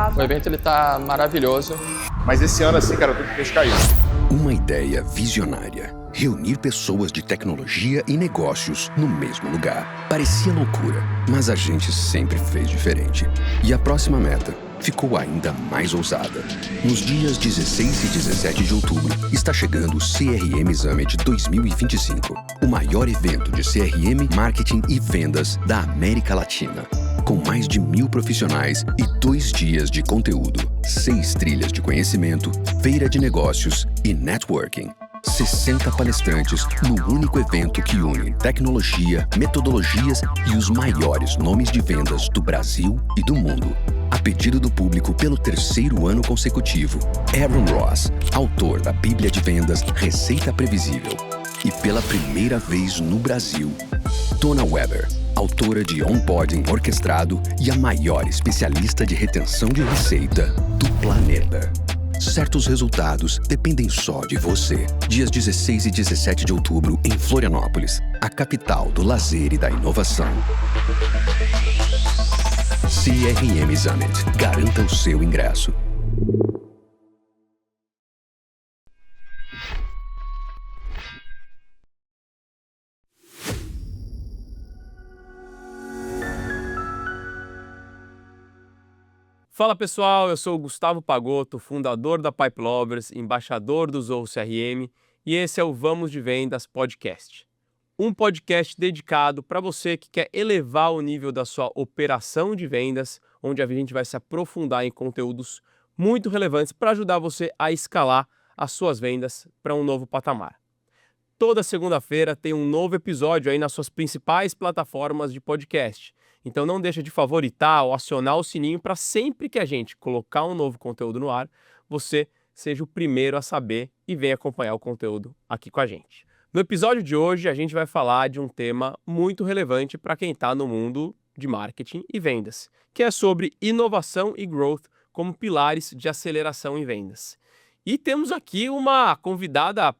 obrigada. O evento ele tá maravilhoso. Mas esse ano, assim, cara, tudo queixo caiu. Uma ideia visionária. Reunir pessoas de tecnologia e negócios no mesmo lugar. Parecia loucura, mas a gente sempre fez diferente. E a próxima meta ficou ainda mais ousada. Nos dias 16 e 17 de outubro, está chegando o CRM Summit 2025, o maior evento de CRM, marketing e vendas da América Latina. Com mais de 1.000 profissionais e 2 dias de conteúdo, 6 trilhas de conhecimento, feira de negócios e networking. 60 palestrantes no único evento que une tecnologia, metodologias e os maiores nomes de vendas do Brasil e do mundo. A pedido do público pelo 3º ano consecutivo, Aaron Ross, autor da Bíblia de Vendas Receita Previsível. E pela primeira vez no Brasil, Donna Weber, autora de Onboarding Orquestrado e a maior especialista de retenção de receita do planeta. Certos resultados dependem só de você. Dias 16 e 17 de outubro em Florianópolis, a capital do lazer e da inovação. CRM Summit. Garanta o seu ingresso. Fala pessoal, eu sou o Gustavo Pagotto, fundador da Pipe Lovers, embaixador do Zorro CRM, e esse é o Vamos de Vendas Podcast. Um podcast dedicado para você que quer elevar o nível da sua operação de vendas, onde a gente vai se aprofundar em conteúdos muito relevantes para ajudar você a escalar as suas vendas para um novo patamar. Toda segunda-feira tem um novo episódio aí nas suas principais plataformas de podcast. Então não deixa de favoritar ou acionar o sininho para sempre que a gente colocar um novo conteúdo no ar, você seja o primeiro a saber e venha acompanhar o conteúdo aqui com a gente. No episódio de hoje a gente vai falar de um tema muito relevante para quem está no mundo de marketing e vendas, que é sobre inovação e growth como pilares de aceleração em vendas. E temos aqui uma convidada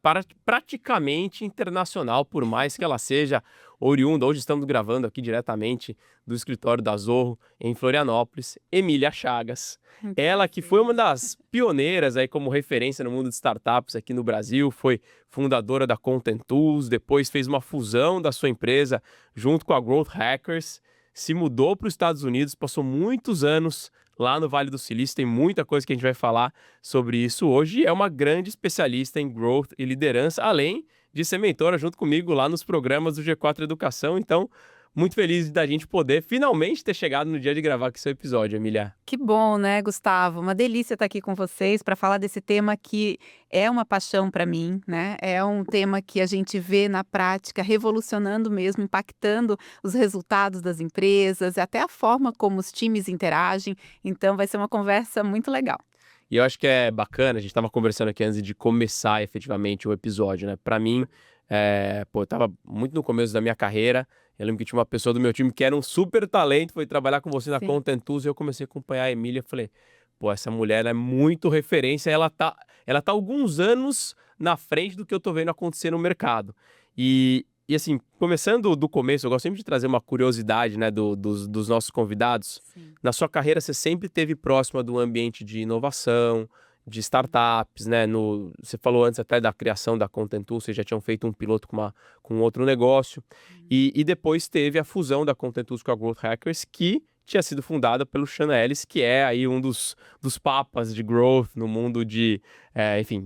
praticamente internacional, por mais que ela seja oriunda. Hoje estamos gravando aqui diretamente do escritório da Zorro, em Florianópolis, Emília Chagas. Ela que foi uma das pioneiras aí como referência no mundo de startups aqui no Brasil, foi fundadora da Content Tools, depois fez uma fusão da sua empresa junto com a Growth Hackers, se mudou para os Estados Unidos, passou muitos anos lá no Vale do Silício, tem muita coisa que a gente vai falar sobre isso hoje. É uma grande especialista em growth e liderança, além de ser mentora junto comigo lá nos programas do G4 Educação. Então, muito feliz da gente poder finalmente ter chegado no dia de gravar aqui seu episódio, Emília. Que bom, né, Gustavo? Uma delícia estar aqui com vocês para falar desse tema que é uma paixão para mim, né? É um tema que a gente vê na prática revolucionando mesmo, impactando os resultados das empresas, até a forma como os times interagem. Então, vai ser uma conversa muito legal. E eu acho que é bacana, a gente estava conversando aqui antes de começar efetivamente o episódio, né? Para mim, eu estava muito no começo da minha carreira. Eu lembro que tinha uma pessoa do meu time que era um super talento, foi trabalhar com você na Content Tools, e eu comecei a acompanhar a Emília e falei, pô, essa mulher é muito referência, ela tá alguns anos na frente do que eu tô vendo acontecer no mercado. E assim, começando do começo, eu gosto sempre de trazer uma curiosidade, né, dos nossos convidados. Sim. Na sua carreira, você sempre esteve próxima do ambiente de inovação, de startups, né? Você falou antes até da criação da Content Tools, vocês já tinham feito um piloto com outro negócio. E depois teve a fusão da Content Tools com a Growth Hackers, que tinha sido fundada pelo Sean Ellis, que é aí um dos papas de growth no mundo de,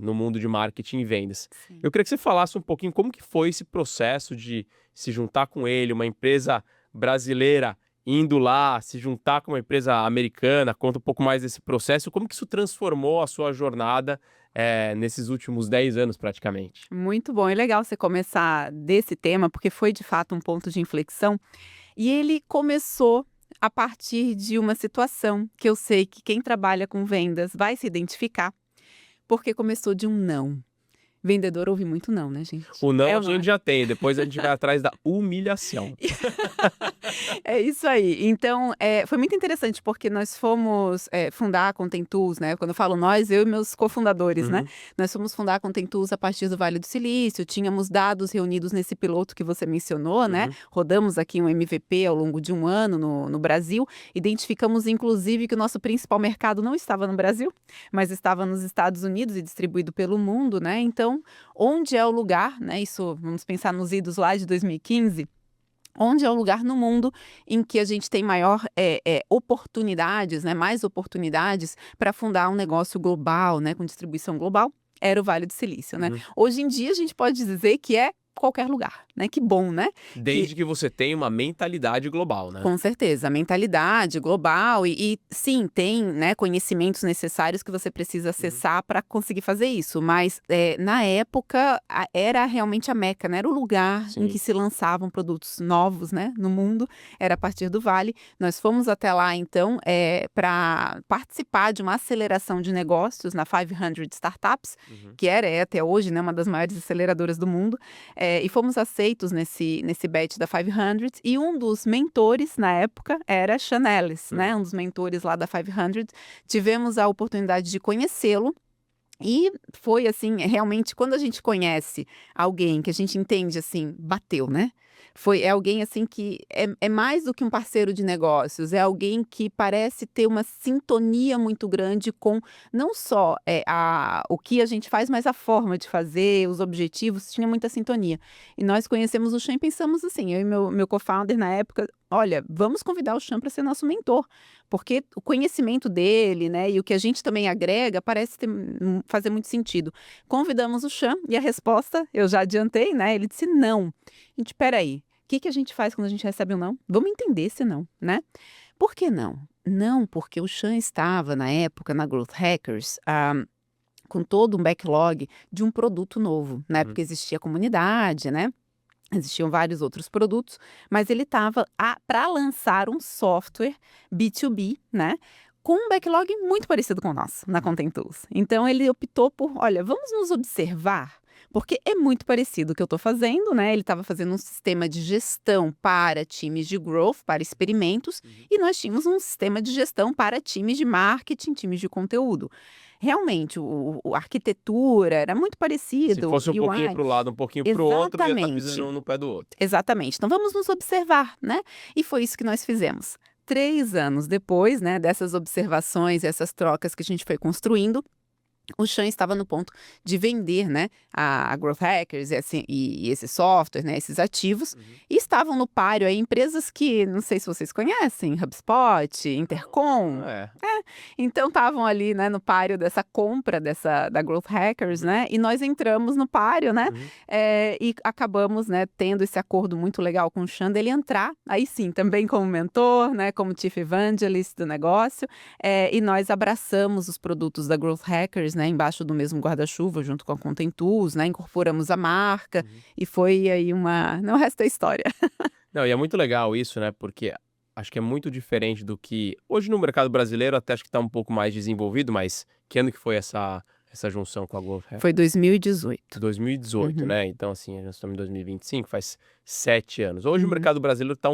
no mundo de marketing e vendas. Sim. Eu queria que você falasse um pouquinho como que foi esse processo de se juntar com ele, uma empresa brasileira indo lá, se juntar com uma empresa americana. Conta um pouco mais desse processo, como que isso transformou a sua jornada nesses últimos 10 anos praticamente. Muito bom, é legal você começar desse tema, porque foi de fato um ponto de inflexão, e ele começou a partir de uma situação que eu sei que quem trabalha com vendas vai se identificar, porque começou de um não. Vendedor ouve muito não, né, gente? O não a gente já tem, depois a gente vai atrás da humilhação. É isso aí. Então, foi muito interessante, porque nós fomos fundar a Content Tools, né? Quando eu falo nós, eu e meus cofundadores, né? Uhum. Nós fomos fundar a Content Tools a partir do Vale do Silício, tínhamos dados reunidos nesse piloto que você mencionou, né? Uhum. Rodamos aqui um MVP ao longo de um ano no Brasil, identificamos inclusive que o nosso principal mercado não estava no Brasil, mas estava nos Estados Unidos e distribuído pelo mundo, né? Então, onde é o lugar, né? Isso, vamos pensar nos idos lá de 2015, onde é o lugar no mundo em que a gente tem maior oportunidades, né, mais oportunidades para fundar um negócio global, né, com distribuição global, era o Vale do Silício, né? Uhum. Hoje em dia a gente pode dizer que é qualquer lugar, né? Que bom, né? Desde que você tenha uma mentalidade global, né? Com certeza, a mentalidade global e sim, tem, né, conhecimentos necessários que você precisa acessar para conseguir fazer isso, mas na época era realmente a Meca, né? Era o lugar em Sim. que se lançavam produtos novos, né, no mundo, era a partir do Vale. Nós fomos até lá, então, para participar de uma aceleração de negócios na 500 Startups, Uhum. que é até hoje, né, uma das maiores aceleradoras do mundo, e fomos aceitos nesse batch da 500, e um dos mentores na época era Sean Ellis, né? Um dos mentores lá da 500. Tivemos a oportunidade de conhecê-lo. E foi assim, realmente, quando a gente conhece alguém que a gente entende assim, bateu, né? É alguém assim que é mais do que um parceiro de negócios, é alguém que parece ter uma sintonia muito grande com não só o que a gente faz, mas a forma de fazer, os objetivos, tinha muita sintonia. E nós conhecemos o Sean e pensamos assim, eu e meu co-founder na época, olha, vamos convidar o Sean para ser nosso mentor, porque o conhecimento dele, né, e o que a gente também agrega parece fazer muito sentido. Convidamos o Sean e a resposta, eu já adiantei, né, ele disse não. A gente, peraí, o que a gente faz quando a gente recebe um não? Vamos entender esse não, né? Por que não? Não, porque o Sean estava, na época, na Growth Hackers, com todo um backlog de um produto novo, né? Porque existia a comunidade, né? Existiam vários outros produtos, mas ele estava para lançar um software B2B, né? Com um backlog muito parecido com o nosso, na Content Tools. Então, ele optou por, olha, vamos nos observar, porque é muito parecido o que eu estou fazendo, né? Ele estava fazendo um sistema de gestão para times de growth, para experimentos, e nós tínhamos um sistema de gestão para times de marketing, times de conteúdo. Realmente, a arquitetura era muito parecido. Se fosse um pouquinho para o lado, um pouquinho para o outro, ia estar Exatamente. pisando um no pé do outro. Exatamente. Então, vamos nos observar, né? E foi isso que nós fizemos. 3 anos depois, né, dessas observações, essas trocas que a gente foi construindo, o Sean estava no ponto de vender, né, a Growth Hackers e esse software, né, esses ativos, e estavam no páreo aí empresas que, não sei se vocês conhecem, HubSpot, Intercom. Então estavam ali, né, no páreo dessa compra da Growth Hackers, né, e nós entramos no páreo, né, e acabamos, né, tendo esse acordo muito legal com o Sean dele entrar, aí sim, também como mentor, né, como Chief Evangelist do negócio, e nós abraçamos os produtos da Growth Hackers, né, embaixo do mesmo guarda-chuva, junto com a Content Tools, né, incorporamos a marca, e foi aí não, o resto é história. Não, e é muito legal isso, né, porque acho que é muito diferente do que... Hoje no mercado brasileiro até acho que está um pouco mais desenvolvido, mas que ano que foi essa junção com a Growth Hackers? Foi 2018. 2018, né? Então, assim, nós estamos em 2025, faz 7 anos. Hoje o mercado brasileiro está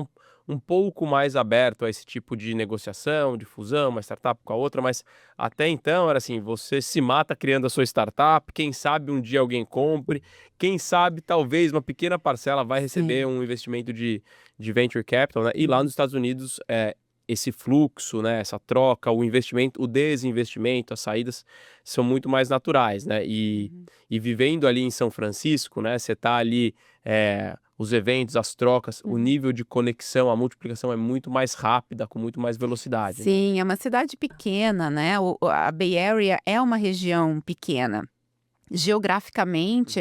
um pouco mais aberto a esse tipo de negociação, de fusão, uma startup com a outra, mas até então era assim, você se mata criando a sua startup, quem sabe um dia alguém compre, quem sabe talvez uma pequena parcela vai receber um investimento de venture capital, né? E lá nos Estados Unidos, esse fluxo, né, essa troca, o investimento, o desinvestimento, as saídas são muito mais naturais, né? E vivendo ali em São Francisco, né, você tá ali, os eventos, as trocas, o nível de conexão, a multiplicação é muito mais rápida, com muito mais velocidade. Sim, é uma cidade pequena, né? A Bay Area é uma região pequena. Geograficamente,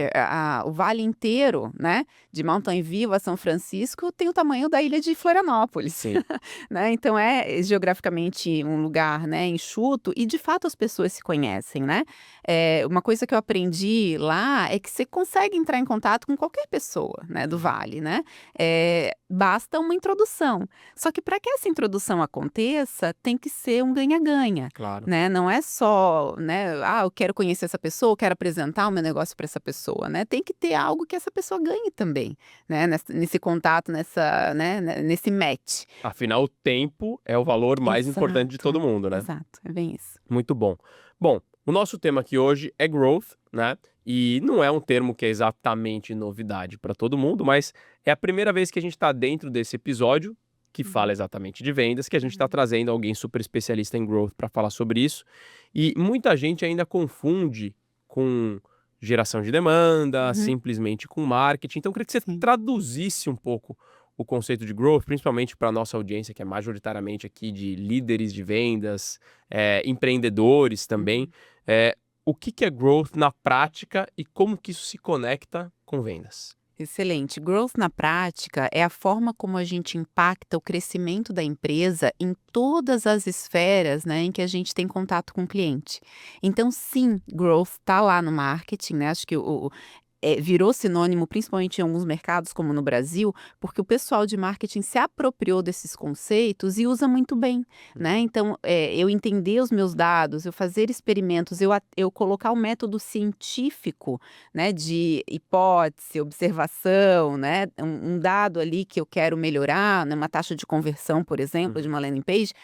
o vale inteiro, né, de Mountain View a São Francisco, tem o tamanho da ilha de Florianópolis. Sim. Né? Então, é geograficamente um lugar, né, enxuto, e de fato as pessoas se conhecem, né? Uma coisa que eu aprendi lá é que você consegue entrar em contato com qualquer pessoa, né, do vale, né? Basta uma introdução. Só que para que essa introdução aconteça, tem que ser um ganha-ganha. Claro. Né? Não é só, né, eu quero conhecer essa pessoa, eu quero apresentar apresentar o meu negócio para essa pessoa, né? Tem que ter algo que essa pessoa ganhe também, né? Nesse contato, né? Nesse match. Afinal, o tempo é o valor mais importante de todo mundo, né? Exato, é bem isso. Muito bom. Bom, o nosso tema aqui hoje é growth, né? E não é um termo que é exatamente novidade para todo mundo, mas é a primeira vez que a gente está dentro desse episódio que fala exatamente de vendas, que a gente está trazendo alguém super especialista em growth para falar sobre isso. E muita gente ainda confunde com geração de demanda, simplesmente com marketing. Então, eu queria que você traduzisse um pouco o conceito de growth, principalmente para a nossa audiência, que é majoritariamente aqui de líderes de vendas, empreendedores também. O que é growth na prática e como que isso se conecta com vendas? Excelente. Growth na prática é a forma como a gente impacta o crescimento da empresa em todas as esferas, né, em que a gente tem contato com o cliente. Então, sim, growth está lá no marketing, né? Acho que virou sinônimo, principalmente em alguns mercados, como no Brasil, porque o pessoal de marketing se apropriou desses conceitos e usa muito bem, né? Então, eu entender os meus dados, eu fazer experimentos, eu colocar o método científico, né, de hipótese, observação, né, um dado ali que eu quero melhorar, né, uma taxa de conversão, por exemplo, de uma landing page.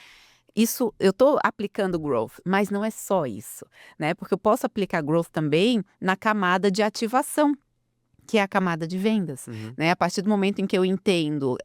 Isso, eu estou aplicando growth, mas não é só isso, né? Porque eu posso aplicar growth também na camada de ativação, que é a camada de vendas, né? A partir do momento em que eu entendo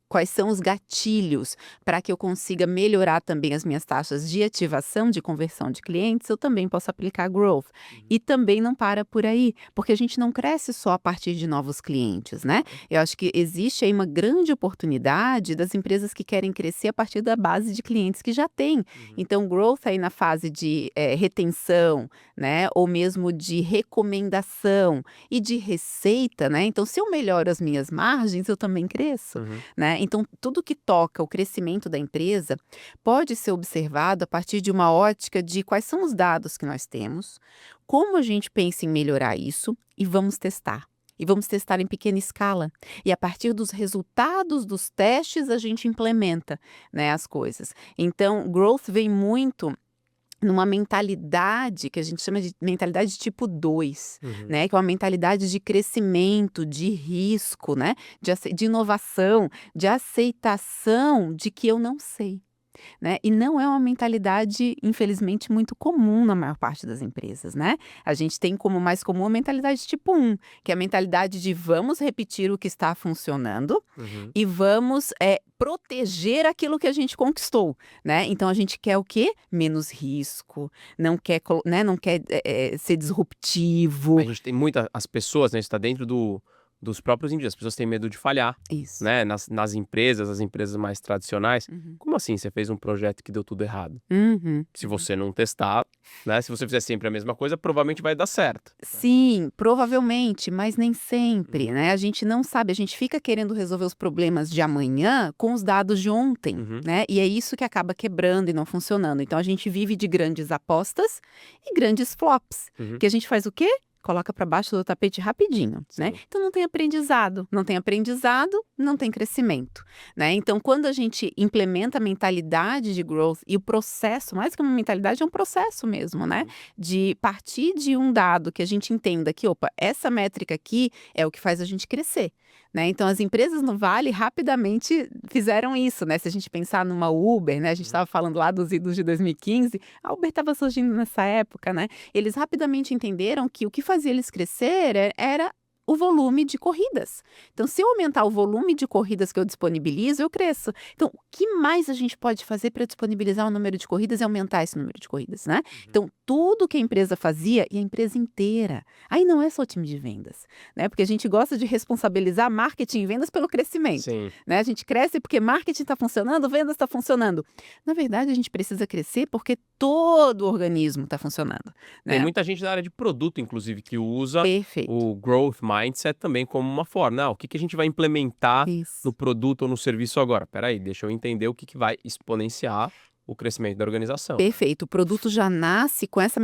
quais são os gatilhos para que eu consiga melhorar também as minhas taxas de ativação, de conversão de clientes, eu também posso aplicar growth. E também não para por aí, porque a gente não cresce só a partir de novos clientes, né? Eu acho que existe aí uma grande oportunidade das empresas que querem crescer a partir da base de clientes que já têm. Então, growth aí na fase de retenção, né? Ou mesmo de recomendação e de receita, né? Então, se eu melhoro as minhas margens, eu também cresço, né? Então, tudo que toca o crescimento da empresa pode ser observado a partir de uma ótica de quais são os dados que nós temos, como a gente pensa em melhorar isso e vamos testar. E vamos testar em pequena escala. E a partir dos resultados dos testes, a gente implementa, né, as coisas. Então, growth vem muito numa mentalidade que a gente chama de mentalidade tipo 2, né? Que é uma mentalidade de crescimento, de risco, né? De inovação, de aceitação de que eu não sei, né? E não é uma mentalidade, infelizmente, muito comum na maior parte das empresas, né? A gente tem como mais comum a mentalidade tipo 1, que é a mentalidade de vamos repetir o que está funcionando e vamos proteger aquilo que a gente conquistou, né? Então a gente quer o quê? Menos risco, não quer, né? Não quer ser disruptivo. A gente tem as pessoas, né? Isso está dentro dos próprios indivíduos. As pessoas têm medo de falhar, Isso. né? Nas empresas, as empresas mais tradicionais. Como assim você fez um projeto que deu tudo errado? Se você não testar, né? Se você fizer sempre a mesma coisa, provavelmente vai dar certo. Sim, provavelmente, mas nem sempre, né? A gente não sabe, a gente fica querendo resolver os problemas de amanhã com os dados de ontem, né? E é isso que acaba quebrando e não funcionando. Então a gente vive de grandes apostas e grandes flops, que a gente faz o quê? Coloca para baixo do tapete rapidinho, né? Então não tem aprendizado, não tem crescimento, né? Então quando a gente implementa a mentalidade de growth e o processo, mais que uma mentalidade, é um processo mesmo, né? De partir de um dado que a gente entenda que, opa, essa métrica aqui é o que faz a gente crescer, né? Então as empresas no Vale rapidamente fizeram isso, né? Se a gente pensar numa Uber, né? A gente estava falando lá dos idos de 2015, a Uber estava surgindo nessa época, né? Eles rapidamente entenderam que o que fazia eles crescer era o volume de corridas. Então, se eu aumentar o volume de corridas que eu disponibilizo, eu cresço. Então, o que mais a gente pode fazer para disponibilizar o número de corridas e aumentar esse número de corridas, né? Então, tudo que a empresa fazia, e a empresa inteira. Aí não é só o time de vendas, né? Porque a gente gosta de responsabilizar marketing e vendas pelo crescimento, né? A gente cresce porque marketing está funcionando, vendas está funcionando. Na verdade, a gente precisa crescer porque todo o organismo está funcionando, né? Tem muita gente da área de produto, inclusive, que usa Perfeito. o growth mindset também como uma forma. O que a gente vai implementar Isso. no produto ou no serviço agora? Peraí, deixa eu entender o que vai exponenciar o crescimento da organização. Perfeito. O produto já nasce com essa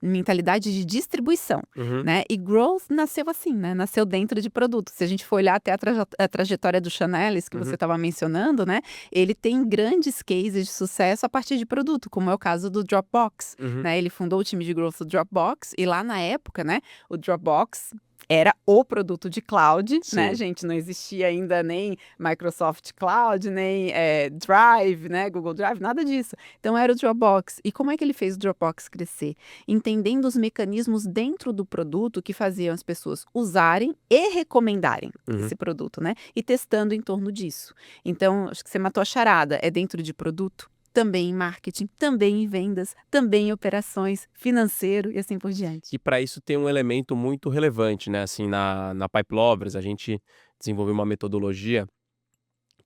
mentalidade de distribuição, Uhum. né? E growth nasceu assim, né? Nasceu dentro de produto. Se a gente for olhar até a trajetória do Chanelis, que você estava mencionando, né? Ele tem grandes cases de sucesso a partir de produto, como é o caso do Dropbox, Uhum. né? Ele fundou o time de growth do Dropbox e lá na época, né? O Dropbox era o produto de cloud, né, Sim. gente? Não existia ainda nem Microsoft Cloud, nem Drive, né? Google Drive, nada disso. Então era o Dropbox. E como é que ele fez o Dropbox crescer? Entendendo os mecanismos dentro do produto que faziam as pessoas usarem e recomendarem esse produto, né? E testando em torno disso. Então, acho que você matou a charada. É dentro de produto, também em marketing, também em vendas, também em operações, financeiro e assim por diante. E para isso tem um elemento muito relevante, né? Assim, na Pipe Lovers, a gente desenvolveu uma metodologia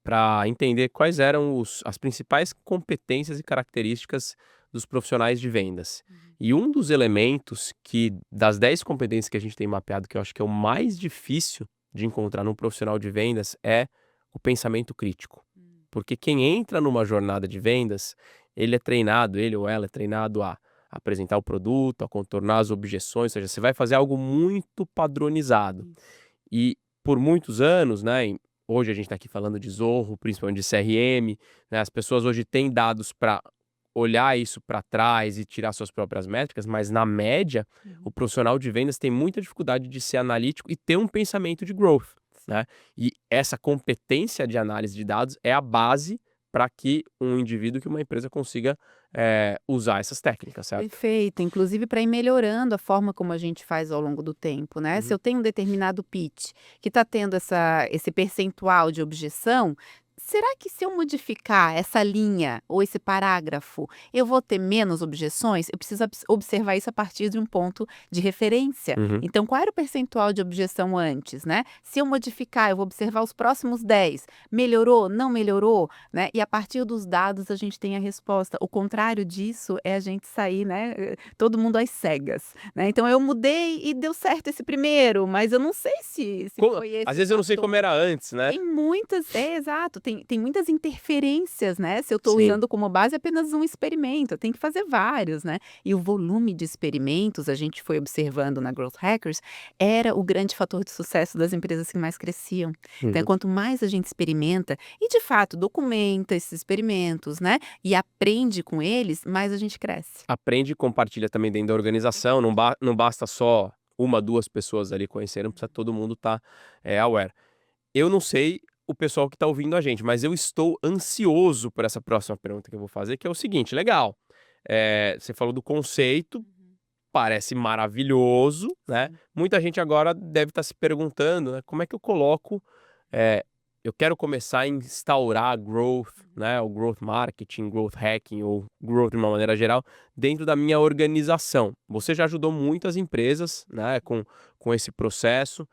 para entender quais eram as principais competências e características dos profissionais de vendas. E um dos elementos das 10 competências que a gente tem mapeado, que eu acho que é o mais difícil de encontrar num profissional de vendas, é o pensamento crítico. Porque quem entra numa jornada de vendas, ele ou ela é treinado a apresentar o produto, a contornar as objeções, ou seja, você vai fazer algo muito padronizado. E por muitos anos, né, hoje a gente está aqui falando de Zorro, principalmente de CRM, né, as pessoas hoje têm dados para olhar isso para trás e tirar suas próprias métricas, mas na média, o profissional de vendas tem muita dificuldade de ser analítico e ter um pensamento de growth, né? E essa competência de análise de dados é a base para que um indivíduo, que uma empresa consiga usar essas técnicas, certo? Perfeito, inclusive para ir melhorando a forma como a gente faz ao longo do tempo, né? Se eu tenho um determinado pitch que está tendo esse percentual de objeção, será que se eu modificar essa linha ou esse parágrafo, eu vou ter menos objeções? Eu preciso observar isso a partir de um ponto de referência. Uhum. Então, qual era o percentual de objeção antes, né? Se eu modificar, eu vou observar os próximos 10. Melhorou? Não melhorou? Né? E a partir dos dados a gente tem a resposta. O contrário disso é a gente sair, né? Todo mundo às cegas, né? Então, eu mudei e deu certo esse primeiro, mas eu não sei se foi esse Às vezes eu não sei fator. como era antes, né? Tem muitas, exato, tem muitas interferências, né? Se eu estou Sim. usando como base apenas um experimento, eu tenho que fazer vários, né? E o volume de experimentos, a gente foi observando na Growth Hackers, era o grande fator de sucesso das empresas que mais cresciam. Então, quanto mais a gente experimenta e, de fato, documenta esses experimentos, né? E aprende com eles, mais a gente cresce. Aprende e compartilha também dentro da organização, não basta só uma, duas pessoas ali conhecerem, precisa todo mundo estar aware. Eu não sei o pessoal que está ouvindo a gente, mas eu estou ansioso por essa próxima pergunta que eu vou fazer, que é o seguinte, legal, você falou do conceito, parece maravilhoso, né? Muita gente agora deve estar se perguntando, né, como é que eu coloco, eu quero começar a instaurar growth, né, o growth marketing, growth hacking ou growth de uma maneira geral dentro da minha organização. Você já ajudou muitas empresas, né, com esse processo.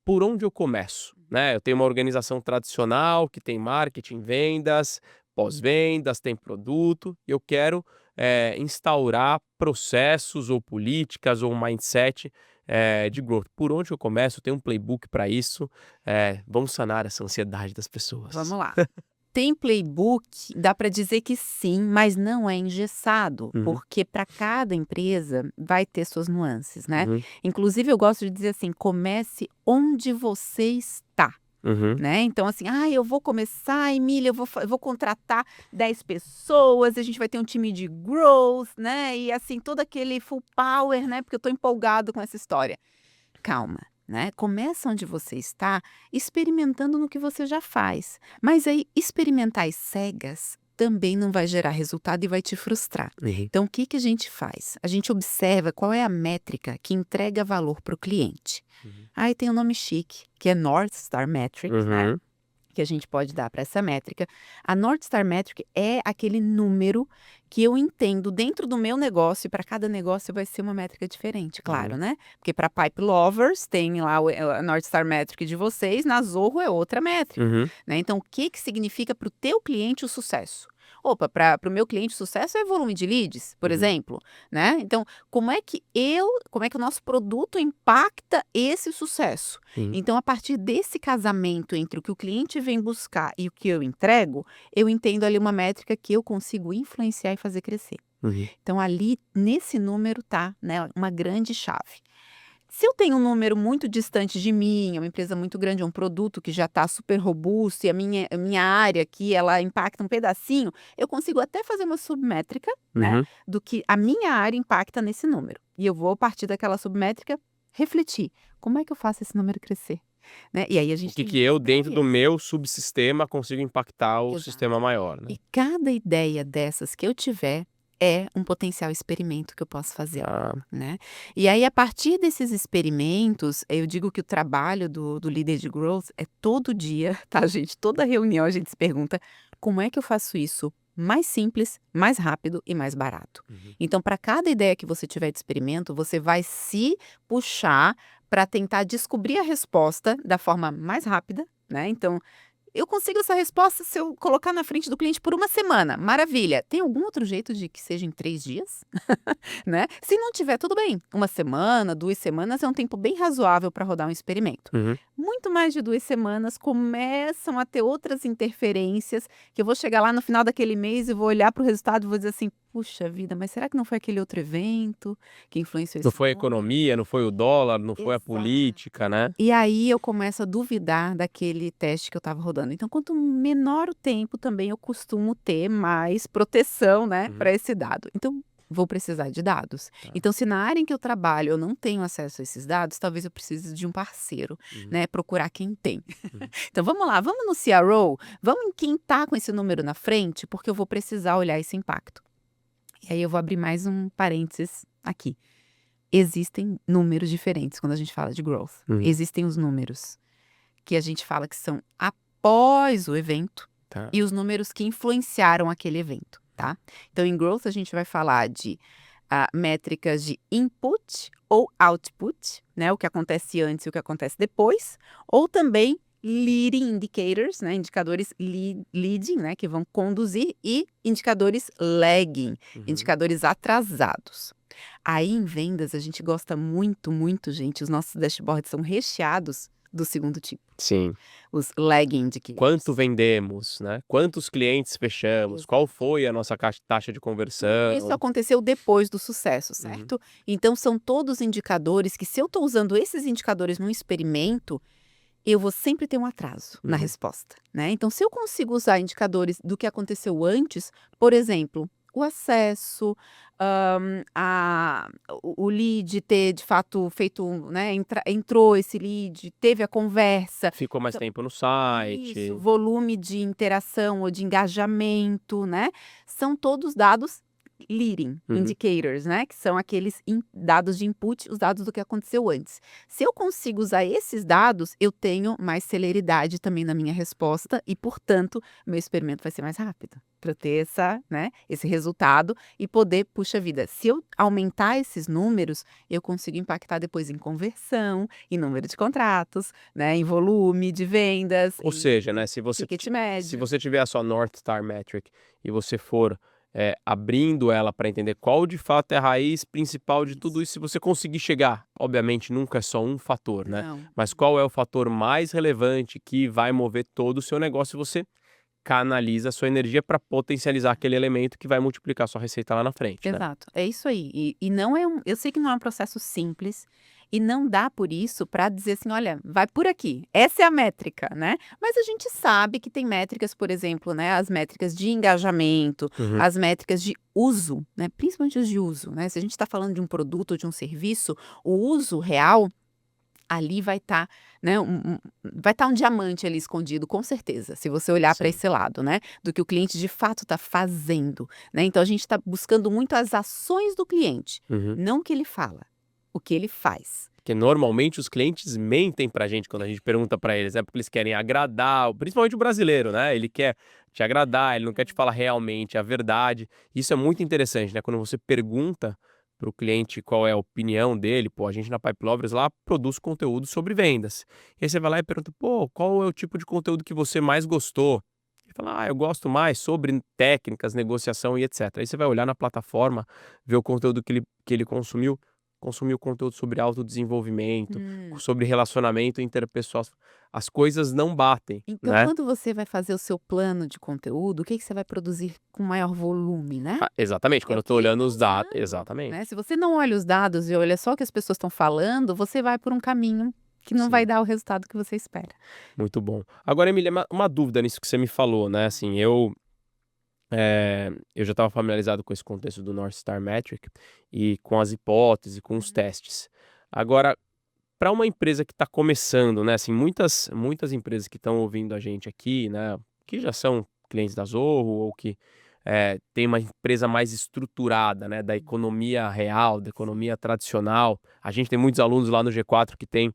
Por onde eu começo, né? Eu tenho uma organização tradicional que tem marketing, vendas, pós-vendas, tem produto, e eu quero instaurar processos ou políticas ou um mindset de growth. Por onde eu começo? Eu tenho um playbook para isso. Vamos sanar essa ansiedade das pessoas. Vamos lá. Tem playbook, dá para dizer que sim, mas não é engessado, porque para cada empresa vai ter suas nuances, né? Inclusive, eu gosto de dizer assim, comece onde você está. Né? Então, assim, eu vou começar, Emília, eu vou contratar 10 pessoas, a gente vai ter um time de growth, né? E assim, todo aquele full power, né? Porque eu estou empolgado com essa história. Calma. Né? Começa onde você está, experimentando no que você já faz. Mas aí, experimentar às cegas também não vai gerar resultado e vai te frustrar. Então, o que a gente faz? A gente observa qual é a métrica que entrega valor para o cliente. Aí tem um nome chique, que é North Star Metrics, né? Que a gente pode dar para essa métrica. A North Star Metric é aquele número que eu entendo dentro do meu negócio, e para cada negócio vai ser uma métrica diferente, claro, né? Porque para Pipe Lovers tem lá a North Star Metric de vocês, na Zorro é outra métrica, né? Então, o que significa para o teu cliente o sucesso? Opa, para o meu cliente, sucesso é volume de leads, por exemplo, né? Então, como é que o nosso produto impacta esse sucesso? Então, a partir desse casamento entre o que o cliente vem buscar e o que eu entrego, eu entendo ali uma métrica que eu consigo influenciar e fazer crescer. Então, ali, nesse número tá, né, uma grande chave. Se eu tenho um número muito distante de mim, é uma empresa muito grande, é um produto que já está super robusto e a minha área aqui, ela impacta um pedacinho, eu consigo até fazer uma submétrica, né, do que a minha área impacta nesse número. E eu vou, a partir daquela submétrica, refletir. Como é que eu faço esse número crescer? Né? E aí a O gente que tem que eu, dentro do ideias. meu subsistema, consigo impactar o Exato. sistema maior, né? E cada ideia dessas que eu tiver é um potencial experimento que eu posso fazer, Ah, né? E aí, a partir desses experimentos, eu digo que o trabalho do líder de growth é todo dia, tá, gente? Toda reunião a gente se pergunta como é que eu faço isso mais simples, mais rápido e mais barato. Então, para cada ideia que você tiver de experimento, você vai se puxar para tentar descobrir a resposta da forma mais rápida, né? Então, eu consigo essa resposta se eu colocar na frente do cliente por uma semana. Maravilha. Tem algum outro jeito de que seja em 3 dias? Né? Se não tiver, tudo bem. 1 semana, 2 semanas é um tempo bem razoável para rodar um experimento. Muito mais de 2 semanas começam a ter outras interferências que eu vou chegar lá no final daquele mês e vou olhar para o resultado e vou dizer assim, puxa vida, mas será que não foi aquele outro evento que influenciou não esse foi a número? economia, não foi o dólar, não foi a Exato. política, né? E aí eu começo a duvidar daquele teste que eu estava rodando. Então, quanto menor o tempo, também eu costumo ter mais proteção, né, para esse dado. Então, vou precisar de dados. Então, se na área em que eu trabalho eu não tenho acesso a esses dados, talvez eu precise de um parceiro, né, procurar quem tem. Então, vamos lá, vamos no CRO, vamos em quem está com esse número na frente, porque eu vou precisar olhar esse impacto. E aí eu vou abrir mais um parênteses aqui. Existem números diferentes quando a gente fala de growth. Existem os números que a gente fala que são após o evento Tá. e os números que influenciaram aquele evento, tá? Então, em growth, a gente vai falar de métricas de input ou output, né? O que acontece antes e o que acontece depois. Ou também leading indicators, né? Indicadores leading, né? Que vão conduzir, e indicadores lagging, indicadores atrasados. Aí, em vendas, a gente gosta muito, muito, gente. Os nossos dashboards são recheados do segundo tipo, Sim. os lagging indicators. Quanto vendemos, né? Quantos clientes fechamos? Exato. Qual foi a nossa taxa de conversão? Isso aconteceu depois do sucesso, certo? Então, são todos indicadores que, se eu estou usando esses indicadores num experimento, eu vou sempre ter um atraso na resposta, né? Então, se eu consigo usar indicadores do que aconteceu antes, por exemplo, o acesso, o lead ter de fato feito, né, entrou esse lead, teve a conversa. Ficou mais Então, tempo no site. isso, volume de interação ou de engajamento, né? São todos dados leading indicators, né? Que são aqueles dados de input, os dados do que aconteceu antes. Se eu consigo usar esses dados, eu tenho mais celeridade também na minha resposta e, portanto, meu experimento vai ser mais rápido para eu ter esse resultado e poder, puxa vida, se eu aumentar esses números, eu consigo impactar depois em conversão, em número de contratos, né? Em volume de vendas, Ou seja, né? Se você ticket médio. Se você tiver a sua North Star Metric e você for abrindo ela para entender qual de fato é a raiz principal de tudo isso, se você conseguir chegar, obviamente nunca é só um fator, né? Não. Mas qual é o fator mais relevante que vai mover todo o seu negócio, você canaliza a sua energia para potencializar aquele elemento que vai multiplicar a sua receita lá na frente, né? Exato, é isso aí. E não é eu sei que não é um processo simples e não dá por isso para dizer assim, olha, vai por aqui, essa é a métrica, né? Mas a gente sabe que tem métricas, por exemplo, né, as métricas de engajamento, as métricas de uso, né, principalmente as de uso, né? Se a gente está falando de um produto ou de um serviço, o uso real ali vai estar, né, vai estar um diamante ali escondido, com certeza, se você olhar para Sim. esse lado, né, do que o cliente de fato está fazendo, né? Então a gente está buscando muito as ações do cliente, não o que ele fala, o que ele faz. Porque normalmente os clientes mentem pra gente quando a gente pergunta pra eles, porque eles querem agradar, principalmente o brasileiro, né? Ele quer te agradar, ele não quer te falar realmente a verdade. Isso é muito interessante, né? Quando você pergunta pro cliente qual é a opinião dele, a gente na Pipe Lovers lá produz conteúdo sobre vendas. E aí você vai lá e pergunta, qual é o tipo de conteúdo que você mais gostou? e fala, eu gosto mais sobre técnicas, negociação e etc. Aí você vai olhar na plataforma, ver o conteúdo que ele consumiu conteúdo sobre autodesenvolvimento, sobre relacionamento interpessoal. As coisas não batem, Então, né? quando você vai fazer o seu plano de conteúdo, o que que você vai produzir com maior volume, né? Exatamente, quando É eu o tô que olhando tá os dados. usando, Exatamente. né? Se você não olha os dados e olha só o que as pessoas estão falando, você vai por um caminho que não Sim. vai dar o resultado que você espera. Muito bom. Agora, Emília, uma dúvida nisso que você me falou, né? Assim, eu já estava familiarizado com esse contexto do North Star Metric e com as hipóteses, com os testes. Agora, para uma empresa que está começando, né? Assim, muitas empresas que estão ouvindo a gente aqui, né? Que já são clientes da Zorro ou que tem uma empresa mais estruturada, né? Da economia real, da economia tradicional. A gente tem muitos alunos lá no G4 que tem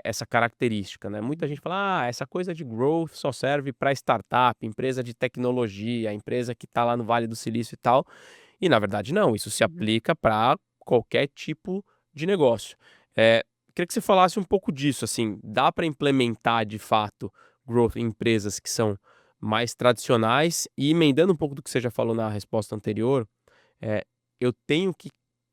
essa característica, né? Muita gente fala, essa coisa de growth só serve para startup, empresa de tecnologia, empresa que está lá no Vale do Silício e tal. E na verdade não, isso se aplica para qualquer tipo de negócio. Queria que você falasse um pouco disso, assim, dá para implementar de fato growth em empresas que são mais tradicionais e emendando um pouco do que você já falou na resposta anterior, eu tenho que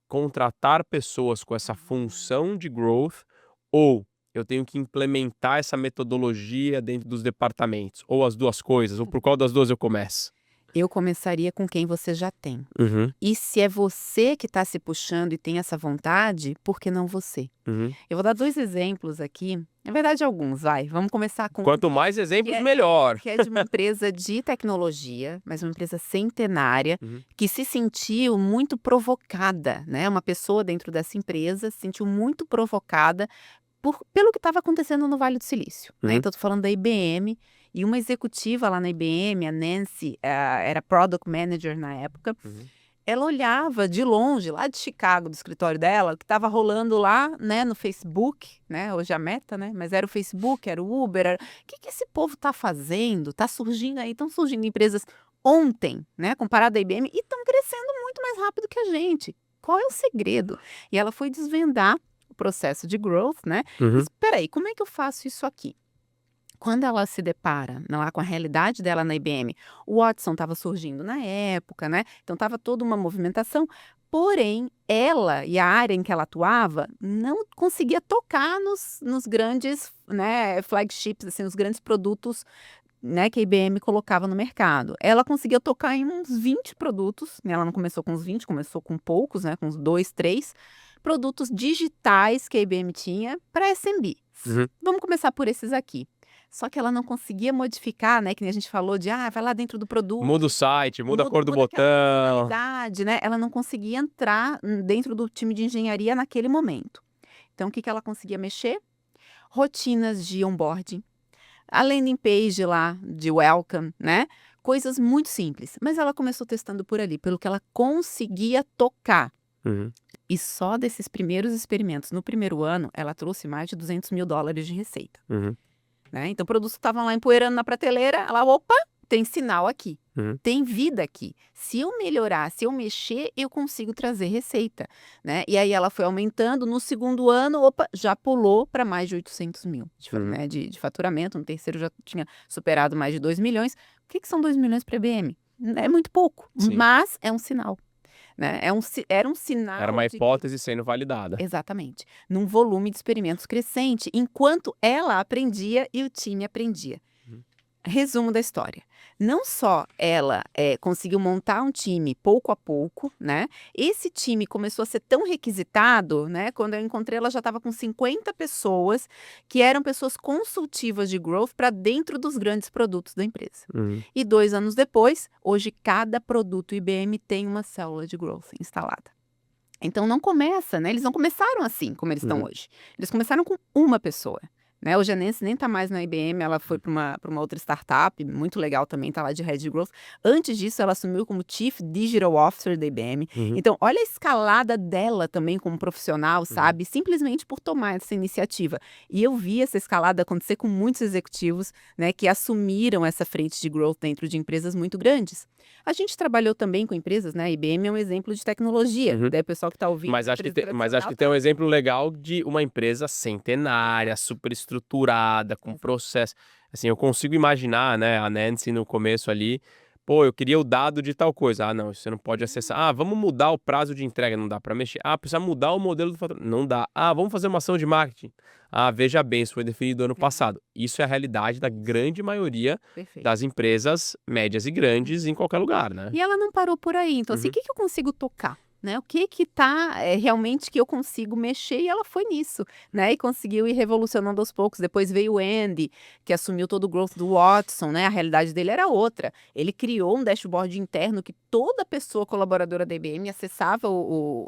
contratar pessoas com essa função de growth ou eu tenho que implementar essa metodologia dentro dos departamentos, ou as duas coisas, ou por qual das duas eu começo? Eu começaria com quem você já tem. Uhum, E se é você que está se puxando e tem essa vontade, por que não você? uhum. Eu vou dar 2 exemplos aqui, na verdade alguns, vai. Vamos começar com Quanto mais exemplos, que é- melhor. que é de uma empresa de tecnologia, mas uma empresa centenária, Uhum. que se sentiu muito provocada, né? Uma pessoa dentro dessa empresa se sentiu muito provocada pelo que estava acontecendo no Vale do Silício, né? Uhum. Então, estou falando da IBM, e uma executiva lá na IBM, a Nancy, era Product Manager na época, Uhum. ela olhava de longe, lá de Chicago, do escritório dela, o que estava rolando lá, né, no Facebook, né, hoje é a Meta, né, mas era o Facebook, era o Uber, o que esse povo está fazendo? Está surgindo aí, estão surgindo empresas ontem, né, comparado à IBM, e estão crescendo muito mais rápido que a gente. Qual é o segredo? E ela foi desvendar o processo de growth, né? Uhum. Espera aí, como é que eu faço isso aqui? Quando ela se depara lá com a realidade dela na IBM, o Watson estava surgindo na época, né? Então estava toda uma movimentação. Porém, ela e a área em que ela atuava não conseguia tocar nos grandes, né, flagships, assim, os grandes produtos, né, que a IBM colocava no mercado. Ela conseguia tocar em uns 20 produtos, né? Ela não começou com uns 20, começou com poucos, né? Com uns 2, 3 produtos digitais que a IBM tinha para SMB. Uhum. Vamos começar por esses aqui. Só que ela não conseguia modificar, né? Que nem a gente falou de, vai lá dentro do produto. Muda o site, muda a cor do aquela botão. funcionalidade, né? Ela não conseguia entrar dentro do time de engenharia naquele momento. Então, o que ela conseguia mexer? Rotinas de onboarding, a landing page lá de welcome, né? Coisas muito simples. Mas ela começou testando por ali, pelo que ela conseguia tocar. Uhum. E só desses primeiros experimentos, no primeiro ano, ela trouxe mais de $200 mil de receita. Uhum. Né? Então, produtos que estavam lá empoeirando na prateleira, ela, opa, tem sinal aqui, Uhum. tem vida aqui. Se eu melhorar, se eu mexer, eu consigo trazer receita. Né? E aí ela foi aumentando, no segundo ano, opa, já pulou para mais de 800 mil né, de faturamento, no terceiro já tinha superado mais de 2 milhões. O que são 2 milhões para a IBM? É muito pouco, Sim. mas é um sinal. Né? Era um sinal. Era uma de que- hipótese sendo validada. Exatamente. Num volume de experimentos crescente, enquanto ela aprendia e o time aprendia. Resumo da história. Não só ela conseguiu montar um time pouco a pouco, né? Esse time começou a ser tão requisitado, né? Quando eu encontrei, ela já estava com 50 pessoas que eram pessoas consultivas de growth para dentro dos grandes produtos da empresa. Uhum. E 2 anos depois, hoje cada produto IBM tem uma célula de growth instalada. Então não começa, né? Eles não começaram assim como eles estão hoje. Eles começaram com uma pessoa. Né? Hoje a Nancy nem está mais na IBM, ela foi para uma outra startup, muito legal também, está lá de Head de Growth. Antes disso, ela assumiu como Chief Digital Officer da IBM. Então, olha a escalada dela também como profissional, sabe? Simplesmente por tomar essa iniciativa. E eu vi essa escalada acontecer com muitos executivos, né, que assumiram essa frente de growth dentro de empresas muito grandes. A gente trabalhou também com empresas, né? A IBM é um exemplo de tecnologia. Daí o pessoal que está ouvindo... Mas acho que empresa tem um exemplo legal de uma empresa centenária, super estruturada, com processo. Assim, eu consigo imaginar, né, a Nancy no começo ali, pô, eu queria o dado de tal coisa. Ah, não, você não pode acessar. Ah, vamos mudar o prazo de entrega, não dá para mexer. Ah, precisa mudar o modelo do faturamento, não dá. Ah, vamos fazer uma ação de marketing. Ah, veja bem, isso foi definido ano passado. Isso é a realidade da grande maioria Perfeito. das empresas médias e grandes em qualquer lugar, né? E ela não parou por aí. Então, assim, o que que eu consigo tocar? Né? O que que tá realmente que eu consigo mexer? E ela foi nisso, né? E conseguiu ir revolucionando aos poucos. Depois veio o Andy, que assumiu todo o growth do Watson, né? A realidade dele era outra. Ele criou um dashboard interno que toda pessoa colaboradora da IBM acessava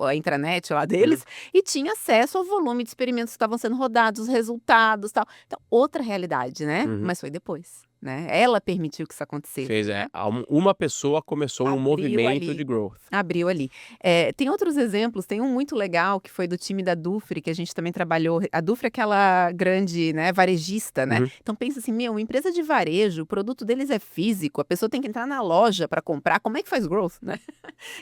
a intranet lá deles e tinha acesso ao volume de experimentos que estavam sendo rodados, os resultados, tal. Então, outra realidade, né? Mas foi depois, né? Ela permitiu que isso acontecesse. Né? Uma pessoa começou um Abriu movimento ali. de growth. Abriu ali. Tem outros exemplos, tem um muito legal que foi do time da Dufry, que a gente também trabalhou. A Dufry é aquela grande, né, varejista, né? Então pensa assim, uma empresa de varejo, o produto deles é físico, a pessoa tem que entrar na loja para comprar, como é que faz growth, né?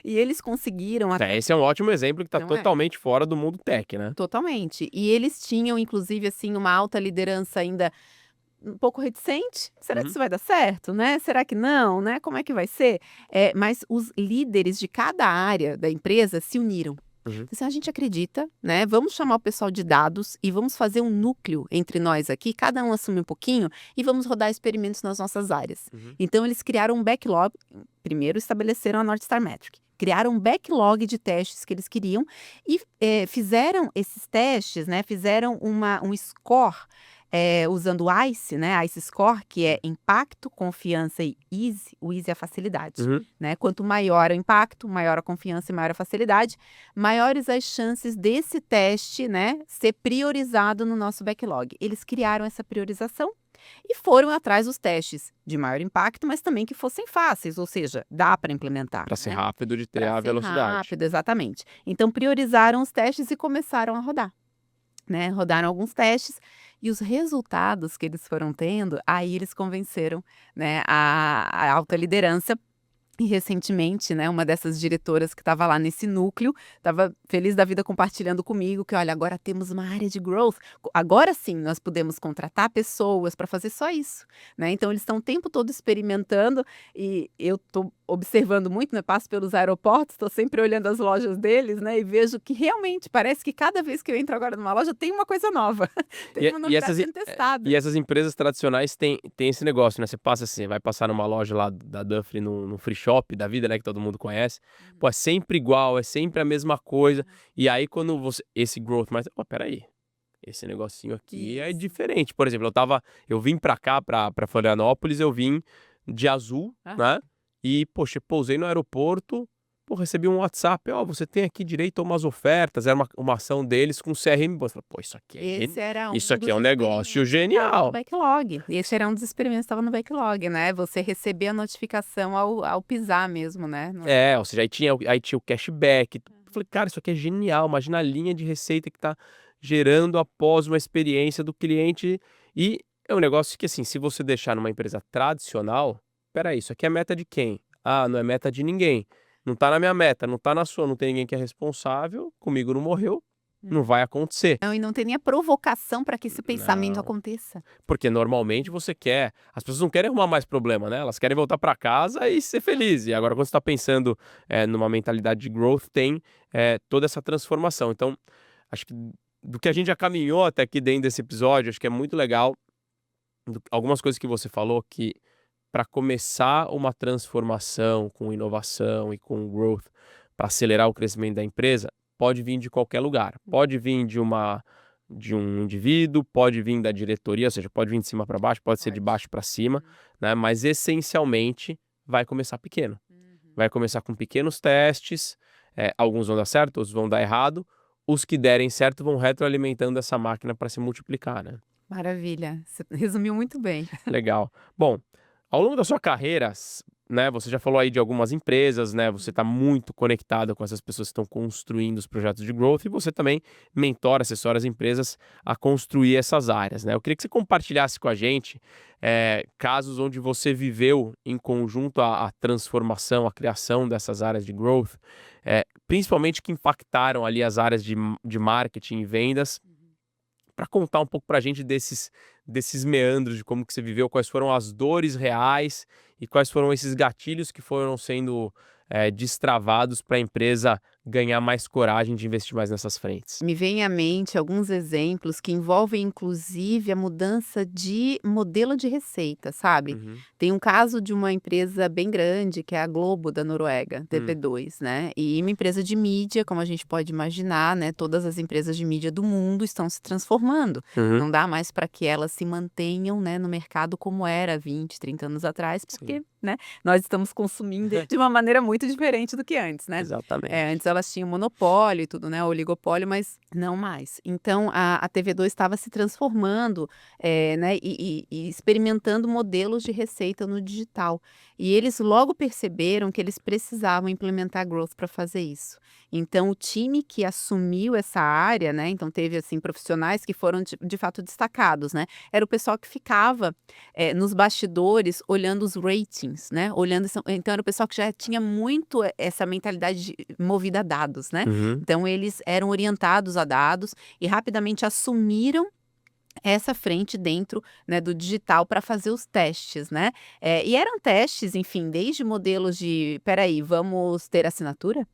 E eles conseguiram... Esse é um ótimo exemplo que está Não é? totalmente fora do mundo tech, né? Totalmente. E eles tinham, inclusive, assim, uma alta liderança ainda um pouco reticente. Será que isso vai dar certo, né? Será que não, né? Como é que vai ser? Mas os líderes de cada área da empresa se uniram. Assim, a gente acredita, né? Vamos chamar o pessoal de dados e vamos fazer um núcleo entre nós aqui, cada um assume um pouquinho e vamos rodar experimentos nas nossas áreas. Então, eles criaram um backlog. Primeiro, estabeleceram a North Star Metric. Criaram um backlog de testes que eles queriam e fizeram esses testes, né? Fizeram um score usando o ICE, né? ICE Score, que é impacto, confiança e easy. O easy é a facilidade, né? Quanto maior o impacto, maior a confiança e maior a facilidade, maiores as chances desse teste, né, ser priorizado no nosso backlog. Eles criaram essa priorização e foram atrás dos testes de maior impacto, mas também que fossem fáceis, ou seja, dá para implementar. Para ser né? rápido de ter Pra a ser velocidade. rápido, exatamente. Então, priorizaram os testes e começaram a rodar. Né? Rodaram alguns testes e os resultados que eles foram tendo, aí eles convenceram, né, a alta liderança. E recentemente, né, uma dessas diretoras que estava lá nesse núcleo, estava feliz da vida compartilhando comigo que, olha, agora temos uma área de growth, agora sim nós podemos contratar pessoas para fazer só isso, né? Então eles estão o tempo todo experimentando e eu estou observando muito, né? Passo pelos aeroportos, estou sempre olhando as lojas deles, né? E vejo que realmente parece que cada vez que eu entro agora numa loja tem uma coisa nova, tem uma novidade sendo testada. E essas empresas tradicionais têm esse negócio, né? Você passa assim, vai passar numa loja lá da Dufry, no free shop da vida, né? Que todo mundo conhece. Pô, é sempre igual, é sempre a mesma coisa. E aí quando esse growth, mas, peraí. Esse negocinho aqui é diferente. Por exemplo, eu vim pra cá, pra Florianópolis, eu vim de azul, né? E, poxa, pousei no aeroporto, recebi um WhatsApp, você tem aqui direito a umas ofertas, era uma ação deles com CRM. Eu falei, isso aqui isso aqui é um negócio genial. Backlog. Esse era um dos experimentos que estava no backlog, né? Você receber a notificação ao pisar mesmo, né? Ou seja, aí tinha o cashback. Eu falei, cara, isso aqui é genial. Imagina a linha de receita que tá gerando após uma experiência do cliente. E é um negócio que, assim, se você deixar numa empresa tradicional, peraí, isso aqui é meta de quem? Ah, não é meta de ninguém. Não tá na minha meta, não tá na sua, não tem ninguém que é responsável, comigo não morreu, não vai acontecer. Não, e não tem nem a provocação para que esse pensamento Não. aconteça. Porque normalmente as pessoas não querem arrumar mais problema, né? Elas querem voltar para casa e ser feliz. E agora quando você está pensando numa mentalidade de growth, tem toda essa transformação. Então, acho que do que a gente já caminhou até aqui dentro desse episódio, acho que é muito legal algumas coisas que você falou que para começar uma transformação com inovação e com growth, para acelerar o crescimento da empresa, pode vir de qualquer lugar. Pode vir de um indivíduo, pode vir da diretoria, ou seja, pode vir de cima para baixo, pode ser de baixo para cima, né? Mas essencialmente vai começar pequeno. Vai começar com pequenos testes, alguns vão dar certo, outros vão dar errado. Os que derem certo vão retroalimentando essa máquina para se multiplicar, né? Maravilha, você resumiu muito bem. Legal. Bom, ao longo da sua carreira, né, você já falou aí de algumas empresas, né? Você está muito conectado com essas pessoas que estão construindo os projetos de growth e você também mentora, assessora as empresas a construir essas áreas, né? Eu queria que você compartilhasse com a gente casos onde você viveu em conjunto a transformação, a criação dessas áreas de growth, principalmente que impactaram ali as áreas de marketing e vendas, para contar um pouco para a gente desses meandros de como que você viveu, quais foram as dores reais e quais foram esses gatilhos que foram sendo destravados para a empresa ganhar mais coragem de investir mais nessas frentes. Me vem à mente alguns exemplos que envolvem, inclusive, a mudança de modelo de receita, sabe? Uhum. Tem um caso de uma empresa bem grande, que é a Globo da Noruega, Hum. TP2, né? E uma empresa de mídia, como a gente pode imaginar, né? Todas as empresas de mídia do mundo estão se transformando. Uhum. Não dá mais para que elas se mantenham, né, no mercado como era 20, 30 anos atrás, porque, né, nós estamos consumindo de uma maneira muito diferente do que antes, né? Exatamente. Antes elas tinham monopólio e tudo, né, oligopólio, mas não mais. Então a TV2 estava se transformando, né, e experimentando modelos de receita no digital. E eles logo perceberam que eles precisavam implementar growth para fazer isso. Então o time que assumiu essa área, né, então teve assim profissionais que foram de fato destacados, né? Era o pessoal que ficava nos bastidores olhando os ratings, né? Então era o pessoal que já tinha muito essa mentalidade movida a dados, né? Uhum. Então eles eram orientados a dados e rapidamente assumiram essa frente dentro, né, do digital para fazer os testes, né? E eram testes, enfim, desde modelos de, peraí, vamos ter assinatura?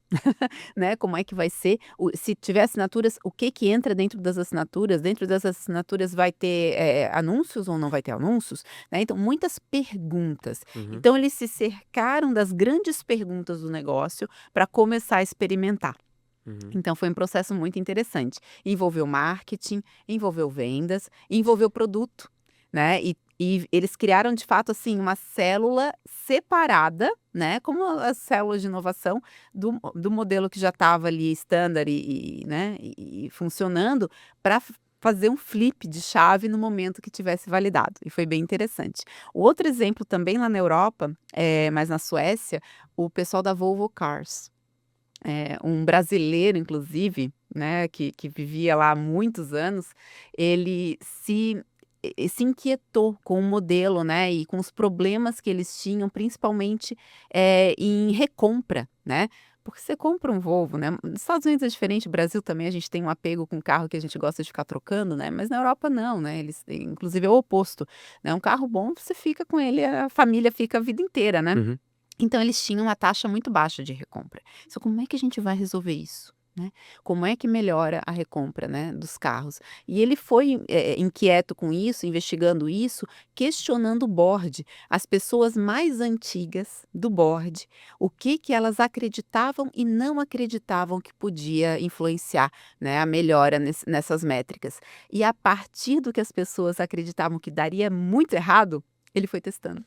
Né? Como é que vai ser? Se tiver assinaturas, o que que entra dentro das assinaturas? Dentro das assinaturas vai ter anúncios ou não vai ter anúncios? Né? Então, muitas perguntas. Uhum. Então, eles se cercaram das grandes perguntas do negócio para começar a experimentar. Uhum. Então, foi um processo muito interessante. Envolveu marketing, envolveu vendas, envolveu produto, né? E eles criaram, de fato, assim, uma célula separada, né? Como as células de inovação do modelo que já estava ali standard né? e funcionando para fazer um flip de chave no momento que tivesse validado. E foi bem interessante. O outro exemplo também lá na Europa, mas na Suécia, o pessoal da Volvo Cars. Um brasileiro, inclusive, né, que vivia lá há muitos anos, ele se inquietou com o modelo, né, e com os problemas que eles tinham, principalmente em recompra, né? Porque você compra um Volvo, né? Nos Estados Unidos é diferente, no Brasil também a gente tem um apego com carro que a gente gosta de ficar trocando, né? Mas na Europa não, né? Inclusive é o oposto, né? Um carro bom, você fica com ele, a família fica a vida inteira, né? Uhum. Então eles tinham uma taxa muito baixa de recompra. Então como é que a gente vai resolver isso, né? Como é que melhora a recompra, né, dos carros? E ele foi inquieto com isso, investigando isso, questionando o board, as pessoas mais antigas do board, o que elas acreditavam e não acreditavam que podia influenciar, né, a melhora nessas métricas. E a partir do que as pessoas acreditavam que daria muito errado, ele foi testando.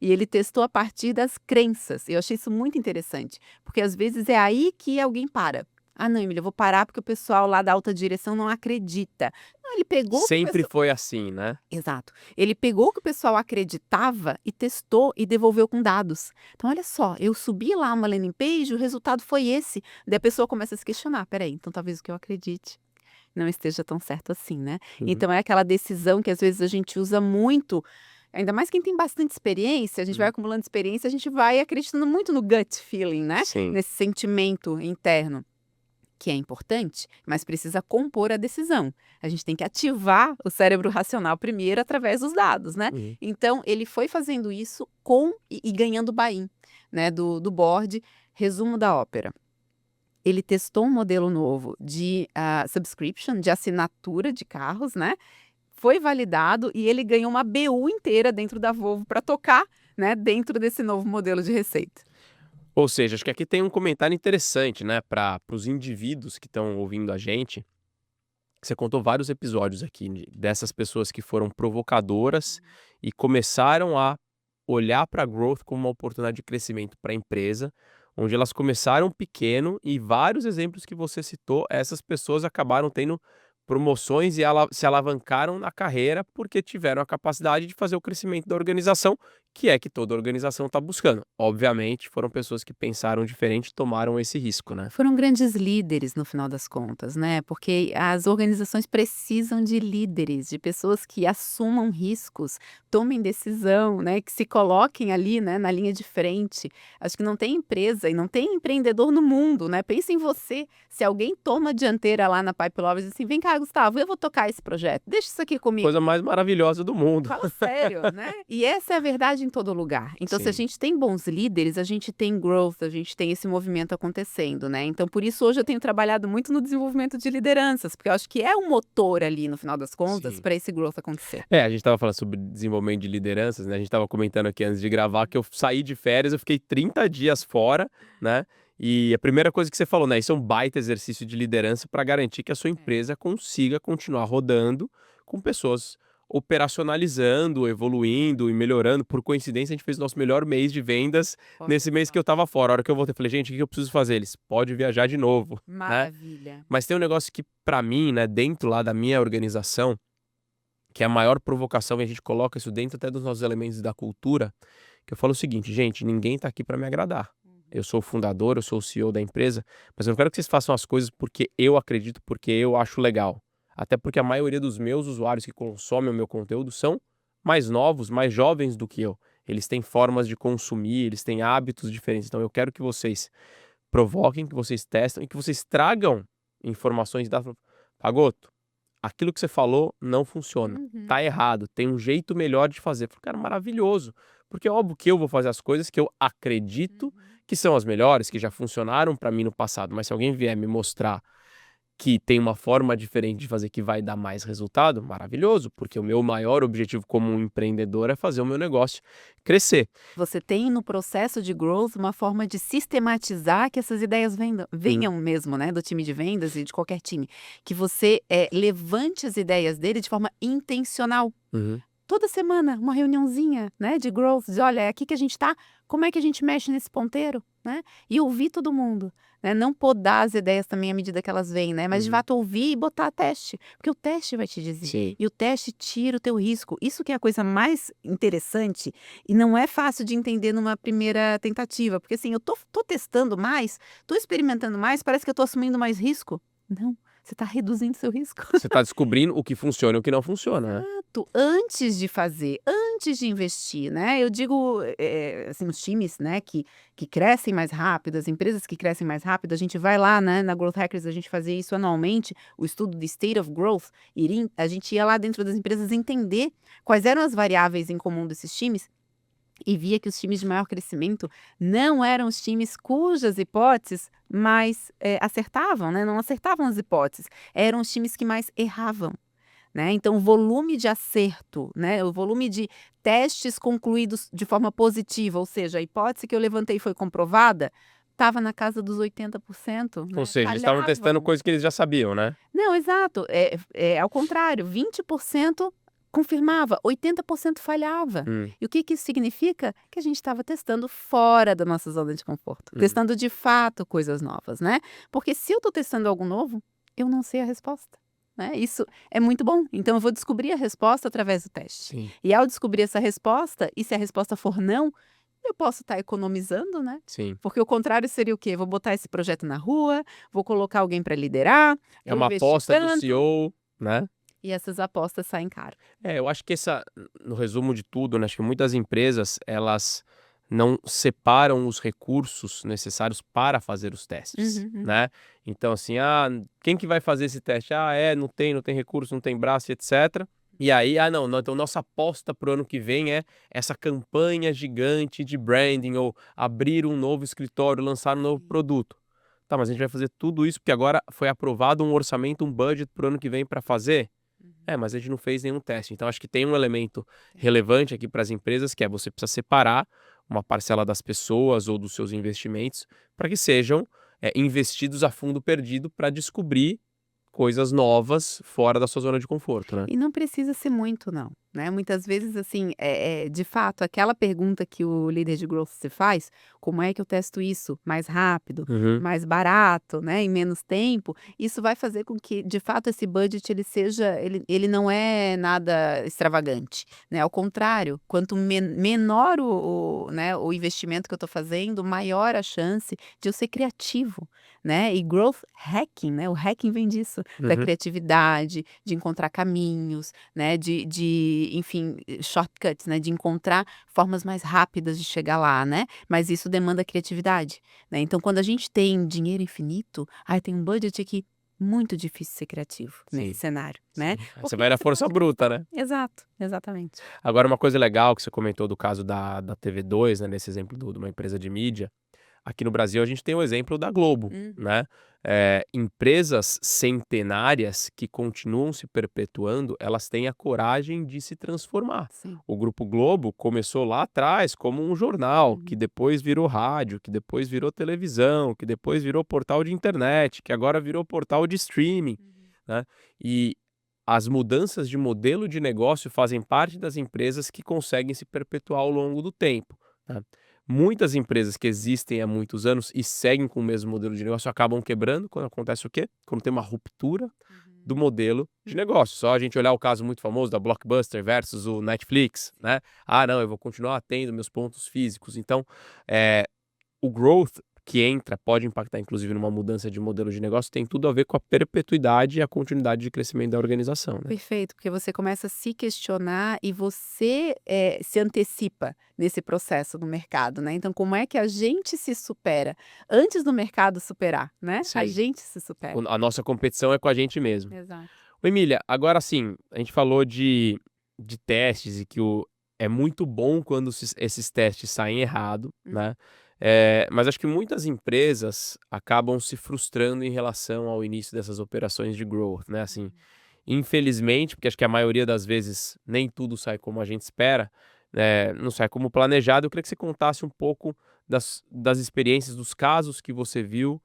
E ele testou a partir das crenças. Eu achei isso muito interessante, porque às vezes é aí que alguém para. Ah, não, Emília, eu vou parar porque o pessoal lá da alta direção não acredita. Não, ele pegou o que o Sempre pessoal... foi assim, né? Exato. Ele pegou o que o pessoal acreditava e testou e devolveu com dados. Então, olha só, eu subi lá uma landing page, o resultado foi esse. Daí a pessoa começa a se questionar, peraí, então talvez o que eu acredite não esteja tão certo assim, né? Uhum. Então, é aquela decisão que às vezes a gente usa muito. Ainda mais quem tem bastante experiência, a gente vai acumulando experiência, a gente vai acreditando muito no gut feeling, né? Sim. Nesse sentimento interno, que é importante, mas precisa compor a decisão. A gente tem que ativar o cérebro racional primeiro através dos dados, né? Uhum. Então, ele foi fazendo isso e ganhando buy-in, né, do board. Resumo da ópera. Ele testou um modelo novo de subscription, de assinatura de carros, né? Foi validado e ele ganhou uma BU inteira dentro da Volvo para tocar, né, dentro desse novo modelo de receita. Ou seja, acho que aqui tem um comentário interessante, né, para os indivíduos que estão ouvindo a gente. Você contou vários episódios aqui dessas pessoas que foram provocadoras e começaram a olhar para a growth como uma oportunidade de crescimento para a empresa, onde elas começaram pequeno e vários exemplos que você citou, essas pessoas acabaram tendo promoções e se alavancaram na carreira porque tiveram a capacidade de fazer o crescimento da organização, que é que toda organização está buscando. Obviamente, foram pessoas que pensaram diferente e tomaram esse risco, né? Foram grandes líderes no final das contas, né, porque as organizações precisam de líderes, de pessoas que assumam riscos, tomem decisão, né, que se coloquem ali, né, na linha de frente. Acho que não tem empresa e não tem empreendedor no mundo, né, pensa em você, se alguém toma a dianteira lá na Pipe Lovers e diz assim: "Vem cá, Gustavo, eu vou tocar esse projeto, deixa isso aqui comigo". Coisa mais maravilhosa do mundo. Fala sério, né? E essa é a verdade em todo lugar. Então, se a Sim. gente tem bons líderes, a gente tem growth, a gente tem esse movimento acontecendo, né? Então, por isso, hoje eu tenho trabalhado muito no desenvolvimento de lideranças, porque eu acho que é um motor ali, no final das contas, Sim. para esse growth acontecer. A gente estava falando sobre desenvolvimento de lideranças, né? A gente estava comentando aqui antes de gravar que eu saí de férias, eu fiquei 30 dias fora, né? E a primeira coisa que você falou, né? Isso é um baita exercício de liderança para garantir que a sua empresa consiga continuar rodando com pessoas operacionalizando, evoluindo e melhorando. Por coincidência, a gente fez o nosso melhor mês de vendas nesse mês que eu estava fora. A hora que eu voltei, eu falei, gente, o que eu preciso fazer? Eles, pode viajar de novo, né? Maravilha. Mas tem um negócio que, para mim, né, dentro lá da minha organização, que é a maior provocação, e a gente coloca isso dentro até dos nossos elementos da cultura, que eu falo o seguinte, gente, ninguém tá aqui para me agradar. Eu sou o fundador, eu sou o CEO da empresa, mas eu não quero que vocês façam as coisas porque eu acredito, porque eu acho legal. Até porque a maioria dos meus usuários que consomem o meu conteúdo são mais novos, mais jovens do que eu. Eles têm formas de consumir, eles têm hábitos diferentes. Então eu quero que vocês provoquem, que vocês testem e que vocês tragam informações da Pagoto, aquilo que você falou não funciona, tá errado, tem um jeito melhor de fazer. Eu falei, cara, maravilhoso, porque é óbvio que eu vou fazer as coisas que eu acredito que são as melhores, que já funcionaram para mim no passado, mas se alguém vier me mostrar que tem uma forma diferente de fazer que vai dar mais resultado, maravilhoso, porque o meu maior objetivo como um empreendedor é fazer o meu negócio crescer. Você tem no processo de growth uma forma de sistematizar que essas ideias venham mesmo, né, do time de vendas e de qualquer time. Que você levante as ideias dele de forma intencional. Toda semana, uma reuniãozinha, né, de growth, de olha, é aqui que a gente tá, como é que a gente mexe nesse ponteiro, né? E ouvir todo mundo, né? Não podar as ideias também à medida que elas vêm, né? Mas de fato ouvir e botar teste, porque o teste vai te dizer. Sim. E o teste tira o teu risco. Isso que é a coisa mais interessante e não é fácil de entender numa primeira tentativa, porque assim, eu tô testando mais, tô experimentando mais, parece que eu tô assumindo mais risco. Não, você tá reduzindo seu risco. Você tá descobrindo o que funciona e o que não funciona, né? Exato, antes de fazer, antes de investir, né? Eu digo, assim, os times, né, que crescem mais rápido, as empresas que crescem mais rápido, a gente vai lá, né, na Growth Hackers, a gente fazia isso anualmente, o estudo de State of Growth, a gente ia lá dentro das empresas entender quais eram as variáveis em comum desses times e via que os times de maior crescimento não eram os times cujas hipóteses mais acertavam, né? Não acertavam as hipóteses, eram os times que mais erravam. Né? Então, o volume de acerto, né? O volume de testes concluídos de forma positiva, ou seja, a hipótese que eu levantei foi comprovada, estava na casa dos 80%. Né? Ou seja, eles estavam testando coisas que eles já sabiam, né? Não, exato. Ao contrário, 20% confirmava, 80% falhava. E o que isso significa? Que a gente estava testando fora da nossa zona de conforto. Testando de fato coisas novas, né? Porque se eu estou testando algo novo, eu não sei a resposta. Né? Isso é muito bom. Então, eu vou descobrir a resposta através do teste. Sim. E ao descobrir essa resposta, e se a resposta for não, eu posso estar economizando, né? Sim. Porque o contrário seria o quê? Vou botar esse projeto na rua, vou colocar alguém para liderar. É uma aposta do CEO, né? E essas apostas saem caro. Eu acho que no resumo de tudo, né? Acho que muitas empresas, elas não separam os recursos necessários para fazer os testes, né? Então, assim, quem que vai fazer esse teste? Não tem recurso, não tem braço, etc. E aí, não, então nossa aposta para o ano que vem é essa campanha gigante de branding ou abrir um novo escritório, lançar um novo produto. Tá, mas a gente vai fazer tudo isso porque agora foi aprovado um orçamento, um budget para o ano que vem para fazer? Mas a gente não fez nenhum teste. Então, acho que tem um elemento relevante aqui para as empresas, que é você precisa separar uma parcela das pessoas ou dos seus investimentos para que sejam investidos a fundo perdido para descobrir coisas novas fora da sua zona de conforto, né? E não precisa ser muito, não. né? Muitas vezes, assim, de fato, aquela pergunta que o líder de growth se faz, como é que eu testo isso mais rápido, Uhum. mais barato, né, em menos tempo, isso vai fazer com que, de fato, esse budget ele não é nada extravagante, né? Ao contrário, quanto menor né, o investimento que eu estou fazendo, maior a chance de eu ser criativo, né? E growth hacking, né? O hacking vem disso, da Uhum. criatividade, de encontrar caminhos, né? Enfim, shortcuts, né? De encontrar formas mais rápidas de chegar lá, né? Mas isso demanda criatividade, né? Então, quando a gente tem dinheiro infinito, tem um budget aqui, muito difícil ser criativo nesse Sim, cenário, né? sim. Aí você Porque vai na você força pode. bruta, né? Exato, exatamente. Agora, uma coisa legal que você comentou do caso da TV2, né, nesse exemplo de uma empresa de mídia, aqui no Brasil a gente tem o exemplo da Globo, Uhum. né? Empresas centenárias que continuam se perpetuando, elas têm a coragem de se transformar. Sim. O Grupo Globo começou lá atrás como um jornal, que Uhum. depois virou rádio, que depois virou televisão, que depois virou portal de internet, que agora virou portal de streaming, Uhum. né? E as mudanças de modelo de negócio fazem parte das empresas que conseguem se perpetuar ao longo do tempo, né? Muitas empresas que existem há muitos anos e seguem com o mesmo modelo de negócio acabam quebrando quando acontece o quê? Quando tem uma ruptura do Uhum. modelo de negócio. Só a gente olhar o caso muito famoso da Blockbuster versus o Netflix, né? Ah, não, eu vou continuar tendo meus pontos físicos. Então, eh, o growth que entra pode impactar inclusive numa mudança de modelo de negócio, tem tudo a ver com a perpetuidade e a continuidade de crescimento da organização, né. Perfeito, porque você começa a se questionar e você, se antecipa nesse processo no mercado, né. Então como é que a gente se supera antes do mercado superar, né, Isso a aí. gente se supera. A nossa competição é com a gente mesmo. Exato. Ô Emília, agora sim, a gente falou de testes e que é muito bom quando esses testes saem errado, Uhum. né, mas acho que muitas empresas acabam se frustrando em relação ao início dessas operações de growth, né, assim, infelizmente, porque acho que a maioria das vezes nem tudo sai como a gente espera, não sai como planejado. Eu queria que você contasse um pouco das experiências, dos casos que você viu,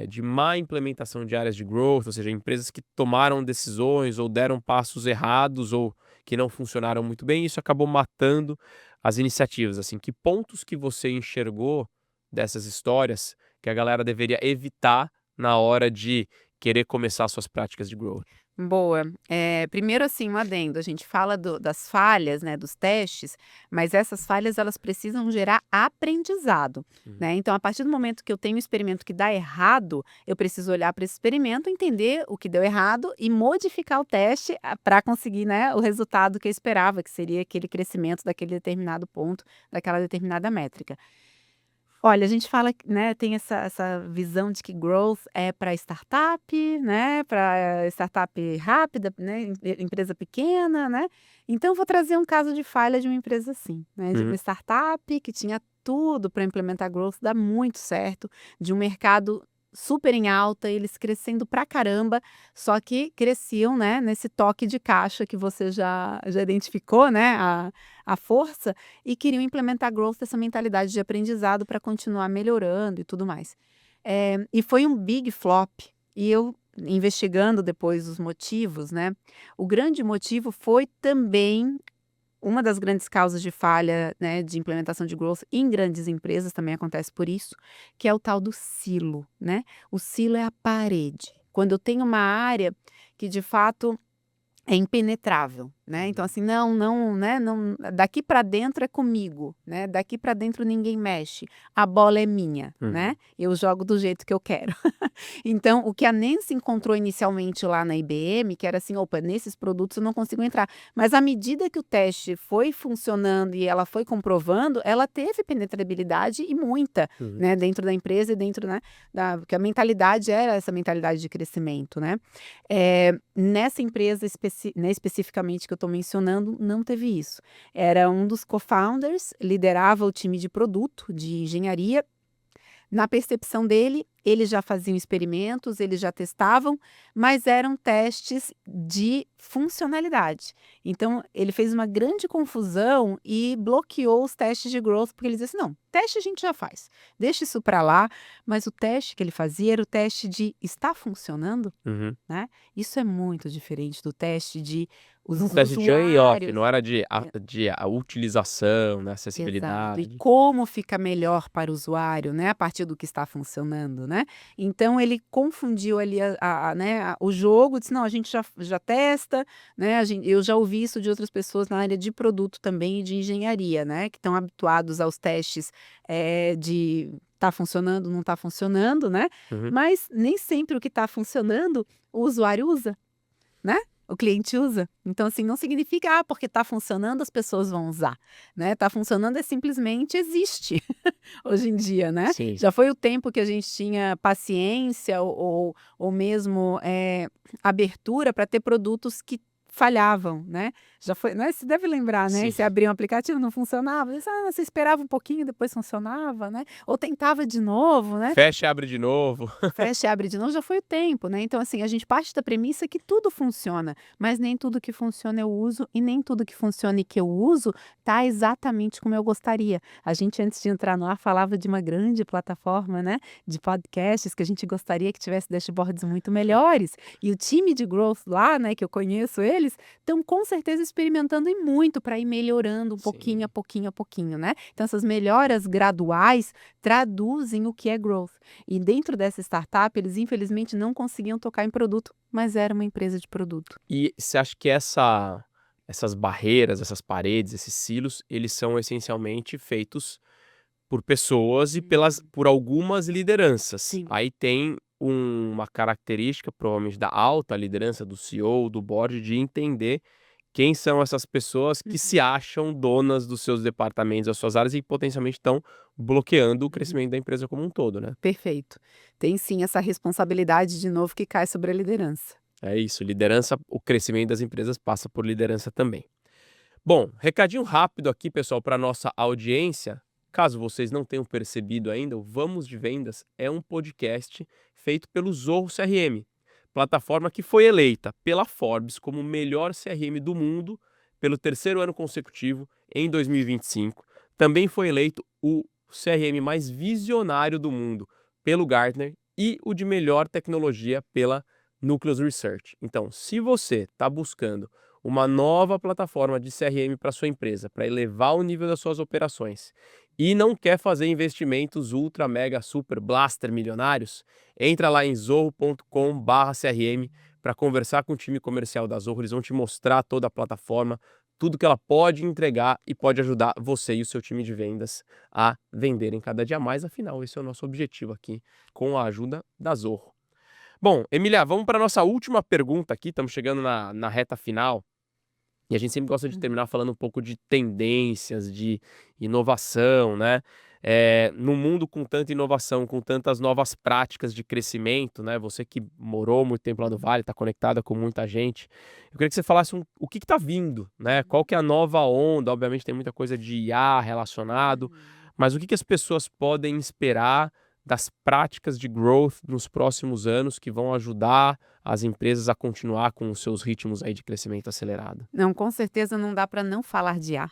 de má implementação de áreas de growth, ou seja, empresas que tomaram decisões ou deram passos errados ou que não funcionaram muito bem, e isso acabou matando as iniciativas, assim. Que pontos que você enxergou dessas histórias que a galera deveria evitar na hora de querer começar suas práticas de growth? Boa. Primeiro, assim, um adendo, a gente fala das falhas, né, dos testes, mas essas falhas elas precisam gerar aprendizado, Uhum. né. Então a partir do momento que eu tenho um experimento que dá errado, eu preciso olhar para esse experimento, entender o que deu errado e modificar o teste para conseguir, né, o resultado que eu esperava, que seria aquele crescimento daquele determinado ponto, daquela determinada métrica. Olha, a gente fala, né, tem essa visão de que growth é para startup, né, para startup rápida, né, empresa pequena, né. Então eu vou trazer um caso de falha de uma empresa assim, né, de uma Uhum. startup que tinha tudo para implementar growth, dar muito certo, de um mercado super em alta, eles crescendo pra caramba, só que cresciam, né, nesse toque de caixa que você já identificou, né, a força, e queriam implementar growth, essa mentalidade de aprendizado para continuar melhorando e tudo mais. E foi um big flop, e eu investigando depois os motivos, né, o grande motivo foi também uma das grandes causas de falha, né, de implementação de growth em grandes empresas, também acontece por isso, que é o tal do silo, né. O silo é a parede. Quando eu tenho uma área que de fato é impenetrável, né, então assim, não, né, não, daqui para dentro é comigo, né, daqui para dentro ninguém mexe, a bola é minha, né, Uhum. eu jogo do jeito que eu quero. Então, o que a Nancy encontrou inicialmente lá na IBM, que era assim: "Opa, nesses produtos eu não consigo entrar", mas à medida que o teste foi funcionando e ela foi comprovando, ela teve penetrabilidade e muita, Uhum. né, dentro da empresa e dentro, né, porque a mentalidade era essa mentalidade de crescimento, né. Nessa empresa né, especificamente que eu estou mencionando, não teve isso. Era um dos co-founders, liderava o time de produto, de engenharia, na percepção dele, eles já faziam experimentos, eles já testavam, mas eram testes de funcionalidade. Então, ele fez uma grande confusão e bloqueou os testes de growth, porque ele dizia assim, não, teste a gente já faz, deixa isso para lá, mas o teste que ele fazia era o teste de está funcionando, Uhum. né? Isso é muito diferente do teste de os Teste de on e off, usuários. não era de a utilização, né, Exato. E acessibilidade. como fica melhor para o usuário, né, a partir do que está funcionando, né? Então ele confundiu ali o jogo, disse, não, a gente já testa, né? Eu já ouvi isso de outras pessoas na área de produto também e de engenharia, né? Que estão habituados aos testes de tá funcionando, não tá funcionando, né? Uhum. Mas nem sempre o que está funcionando o usuário usa, né? O cliente usa. Então, assim, não significa, porque está funcionando, as pessoas vão usar, né? Tá funcionando simplesmente existe hoje em dia, né? Sim. Já foi o tempo que a gente tinha paciência ou mesmo abertura para ter produtos que falhavam, né? Já foi, né? Você deve lembrar, né? Sim. Você abria um aplicativo, não funcionava. Você esperava um pouquinho, depois funcionava, né? Ou tentava de novo, né? Fecha e abre de novo. Fecha e abre de novo, já foi o tempo, né? Então, assim, a gente parte da premissa que tudo funciona, mas nem tudo que funciona eu uso e nem tudo que funciona e que eu uso tá exatamente como eu gostaria. A gente, antes de entrar no ar, falava de uma grande plataforma, né? De podcasts que a gente gostaria que tivesse dashboards muito melhores. E o time de growth lá, né, que eu conheço eles, estão com certeza experimentando e muito para ir melhorando um pouquinho a pouquinho, né? Então, essas melhoras graduais traduzem o que é growth. E dentro dessa startup, eles infelizmente não conseguiam tocar em produto, mas era uma empresa de produto. E você acha que essas barreiras, essas paredes, esses silos, eles são essencialmente feitos por pessoas e por algumas lideranças. Sim. Aí tem uma característica, provavelmente, da alta liderança, do CEO, do board, de entender quem são essas pessoas que se acham donas dos seus departamentos, das suas áreas e potencialmente estão bloqueando o crescimento da empresa como um todo, né? Perfeito. Tem sim essa responsabilidade de novo que cai sobre a liderança. É isso, liderança, o crescimento das empresas passa por liderança também. Bom, recadinho rápido aqui, pessoal, para nossa audiência. Caso vocês não tenham percebido ainda, o Vamos de Vendas é um podcast feito pelo Zorro CRM, plataforma que foi eleita pela Forbes como o melhor CRM do mundo pelo 3º ano consecutivo em 2025. Também foi eleito o CRM mais visionário do mundo pelo Gartner e o de melhor tecnologia pela Nucleus Research. Então, se você está buscando uma nova plataforma de CRM para sua empresa, para elevar o nível das suas operações e não quer fazer investimentos ultra, mega, super, blaster milionários, entra lá em zorro.com/CRM para conversar com o time comercial da Zorro. Eles vão te mostrar toda a plataforma, tudo que ela pode entregar e pode ajudar você e o seu time de vendas a venderem cada dia mais. Afinal, esse é o nosso objetivo aqui com a ajuda da Zorro. Bom, Emília, vamos para a nossa última pergunta aqui. Estamos chegando na reta final. E a gente sempre gosta de terminar falando um pouco de tendências, de inovação, né? No mundo com tanta inovação, com tantas novas práticas de crescimento, né? Você que morou muito tempo lá no Vale, está conectada com muita gente. Eu queria que você falasse o que está vindo, né? Qual que é a nova onda? Obviamente tem muita coisa de IA relacionado, mas o que as pessoas podem esperar das práticas de growth nos próximos anos que vão ajudar as empresas a continuar com os seus ritmos aí de crescimento acelerado? Não, com certeza não dá para não falar de IA.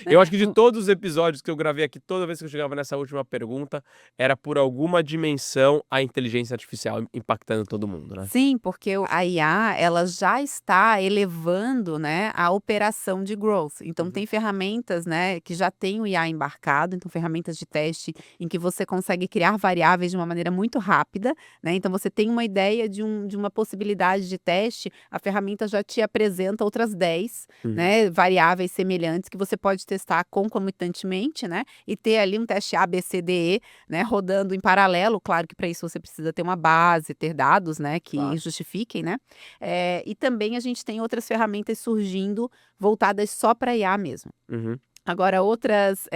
Eu acho que de todos os episódios que eu gravei aqui, toda vez que eu chegava nessa última pergunta, era por alguma dimensão a inteligência artificial impactando todo mundo, né? Sim, porque a IA, ela já está elevando, né, a operação de growth. Então, tem ferramentas, né, que já tem o IA embarcado, então ferramentas de teste em que você consegue criar variáveis de uma maneira muito rápida, né? Então, você tem uma ideia de uma possibilidade de teste, a ferramenta já te apresenta outras 10, né, variáveis semelhantes que você pode testar concomitantemente, né, e ter ali um teste A, B, C, D, E, né, rodando em paralelo. Claro que para isso você precisa ter uma base, ter dados, né, que justifiquem, né, e também a gente tem outras ferramentas surgindo voltadas só para IA mesmo. Agora, outras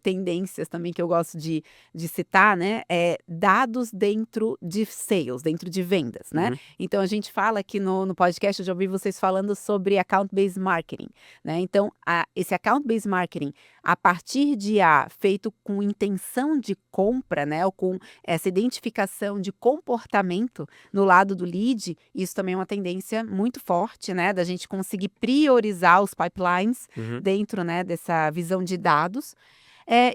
tendências também que eu gosto de citar, né, é dados dentro de sales, dentro de vendas, né? Uhum. Então, a gente fala aqui no podcast, eu já ouvi vocês falando sobre account-based marketing, né? Então, esse account-based marketing, a partir de feito com intenção de compra, né, ou com essa identificação de comportamento no lado do lead, isso também é uma tendência muito forte, né, da gente conseguir priorizar os pipelines Uhum. dentro, né, dessa visão de dados.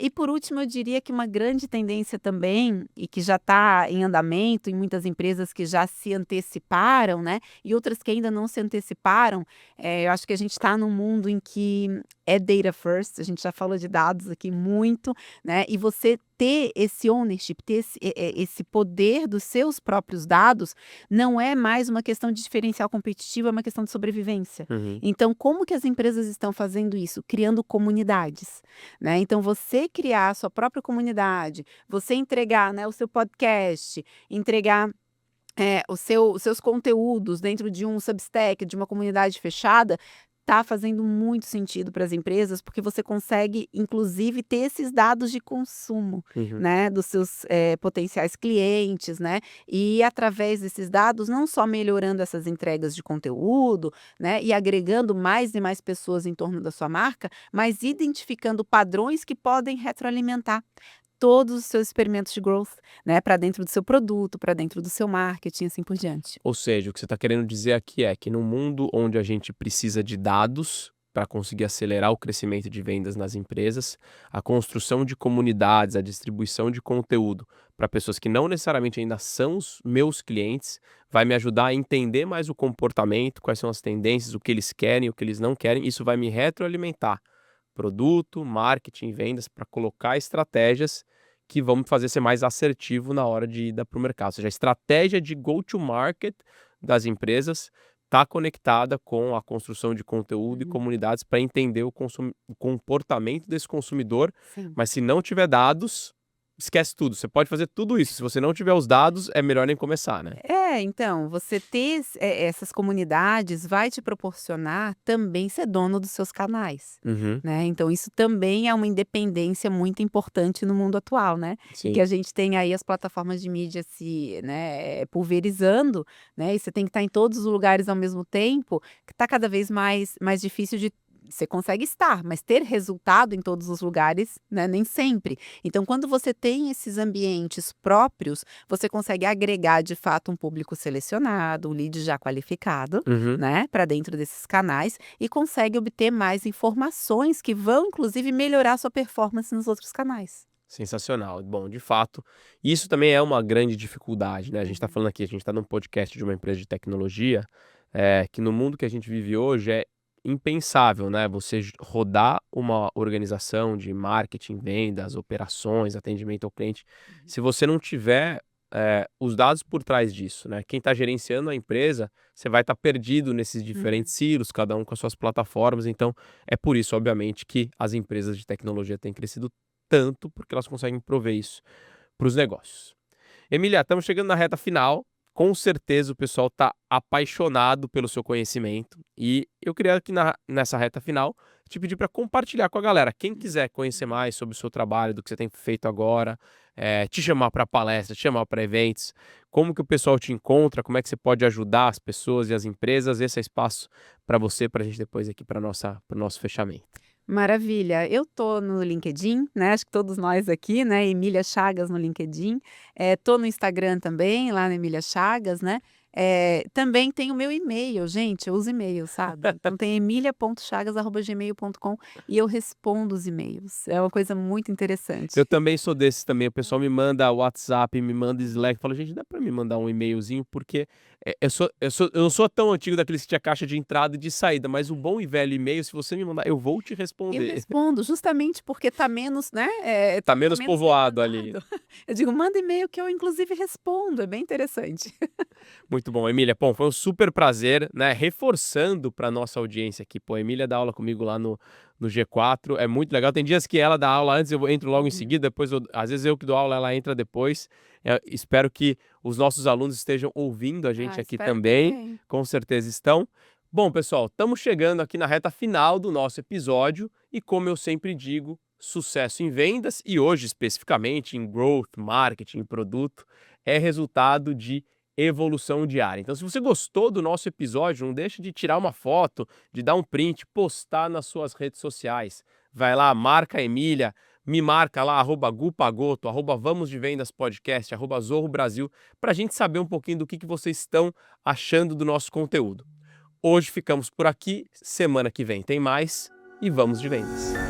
E por último, eu diria que uma grande tendência também, e que já está em andamento em muitas empresas que já se anteciparam, né, e outras que ainda não se anteciparam, eu acho que a gente está num mundo em que é data first, a gente já falou de dados aqui muito, né, e você ter esse ownership, ter esse poder dos seus próprios dados, não é mais uma questão de diferencial competitivo, é uma questão de sobrevivência. Uhum. Então, como que as empresas estão fazendo isso? Criando comunidades, né? Então, você criar a sua própria comunidade, você entregar, né, o seu podcast, entregar os seus conteúdos dentro de um Substack, de uma comunidade fechada, está fazendo muito sentido para as empresas, porque você consegue, inclusive, ter esses dados de consumo, Uhum. né, dos seus potenciais clientes, né, e através desses dados, não só melhorando essas entregas de conteúdo, né, e agregando mais e mais pessoas em torno da sua marca, mas identificando padrões que podem retroalimentar todos os seus experimentos de growth, né, para dentro do seu produto, para dentro do seu marketing, assim por diante. Ou seja, o que você está querendo dizer aqui é que no mundo onde a gente precisa de dados para conseguir acelerar o crescimento de vendas nas empresas, a construção de comunidades, a distribuição de conteúdo para pessoas que não necessariamente ainda são os meus clientes, vai me ajudar a entender mais o comportamento, quais são as tendências, o que eles querem, o que eles não querem. Isso vai me retroalimentar produto, marketing, vendas, para colocar estratégias que vão me fazer ser mais assertivo na hora de ir para o mercado. Ou seja, a estratégia de go-to-market das empresas está conectada com a construção de conteúdo e Uhum. comunidades para entender o comportamento desse consumidor. Sim. Mas se não tiver dados, esquece tudo. Você pode fazer tudo isso. Se você não tiver os dados, é melhor nem começar, né? Então, você ter essas comunidades vai te proporcionar também ser dono dos seus canais, Uhum, né? Então, isso também é uma independência muito importante no mundo atual, né? E sim. que a gente tem aí as plataformas de mídia se, né, pulverizando, né? E você tem que estar em todos os lugares ao mesmo tempo, que está cada vez mais difícil de. Você consegue estar, mas ter resultado em todos os lugares, né, nem sempre. Então, quando você tem esses ambientes próprios, você consegue agregar de fato um público selecionado, um lead já qualificado, Uhum. né, para dentro desses canais e consegue obter mais informações que vão, inclusive, melhorar a sua performance nos outros canais. Sensacional. Bom, de fato, isso também é uma grande dificuldade, né? A gente está falando aqui, a gente está num podcast de uma empresa de tecnologia, que no mundo que a gente vive hoje é impensável, né? Você rodar uma organização de marketing, vendas, operações, atendimento ao cliente, se você não tiver os dados por trás disso, né? Quem está gerenciando a empresa, você vai estar perdido nesses diferentes silos, cada um com as suas plataformas. Então, é por isso, obviamente, que as empresas de tecnologia têm crescido tanto, porque elas conseguem prover isso para os negócios. Emília, estamos chegando na reta final. Com certeza o pessoal está apaixonado pelo seu conhecimento e eu queria aqui nessa reta final te pedir para compartilhar com a galera. Quem quiser conhecer mais sobre o seu trabalho, do que você tem feito agora, te chamar para palestra, te chamar para eventos, como que o pessoal te encontra, como é que você pode ajudar as pessoas e as empresas, esse é espaço para você, para a gente depois aqui para o nosso fechamento. Maravilha. Eu tô no LinkedIn, né, acho que todos nós aqui, né, Emília Chagas no LinkedIn. Tô no Instagram também, lá na Emília Chagas, né. Também tem o meu e-mail, gente, eu uso e-mail, sabe. Então tem emilia.chagas@gmail.com e eu respondo os e-mails. É uma coisa muito interessante. Eu também sou desses também, o pessoal me manda WhatsApp, me manda Slack, fala: "Gente, dá pra me mandar um e-mailzinho?", porque, eu não sou tão antigo daqueles que tinha caixa de entrada e de saída, mas o bom e velho e-mail, se você me mandar, eu vou te Eu responder. respondo justamente porque tá menos, né, Tá menos povoado ali. demandado. Eu digo: "Manda e-mail que eu inclusive respondo", é bem interessante. Muito bom, Emília. Bom, foi um super prazer, né? Reforçando para nossa audiência aqui, pô, a Emília dá aula comigo lá no G4, é muito legal. Tem dias que ela dá aula antes, eu entro logo em seguida, depois às vezes eu que dou aula, ela entra depois. Espero que os nossos alunos estejam ouvindo a gente aqui Espero também, também. com certeza estão. Bom, pessoal, estamos chegando aqui na reta final do nosso episódio e, como eu sempre digo, sucesso em vendas e hoje especificamente em growth, marketing e produto é resultado de evolução diária. Então, se você gostou do nosso episódio, não deixe de tirar uma foto, de dar um print, postar nas suas redes sociais. Vai lá, marca a Emília, me marca lá, @gupagoto, @vamosdevendaspodcast, @zorro Brasil, para a gente saber um pouquinho do que vocês estão achando do nosso conteúdo. Hoje ficamos por aqui, semana que vem tem mais e vamos de vendas.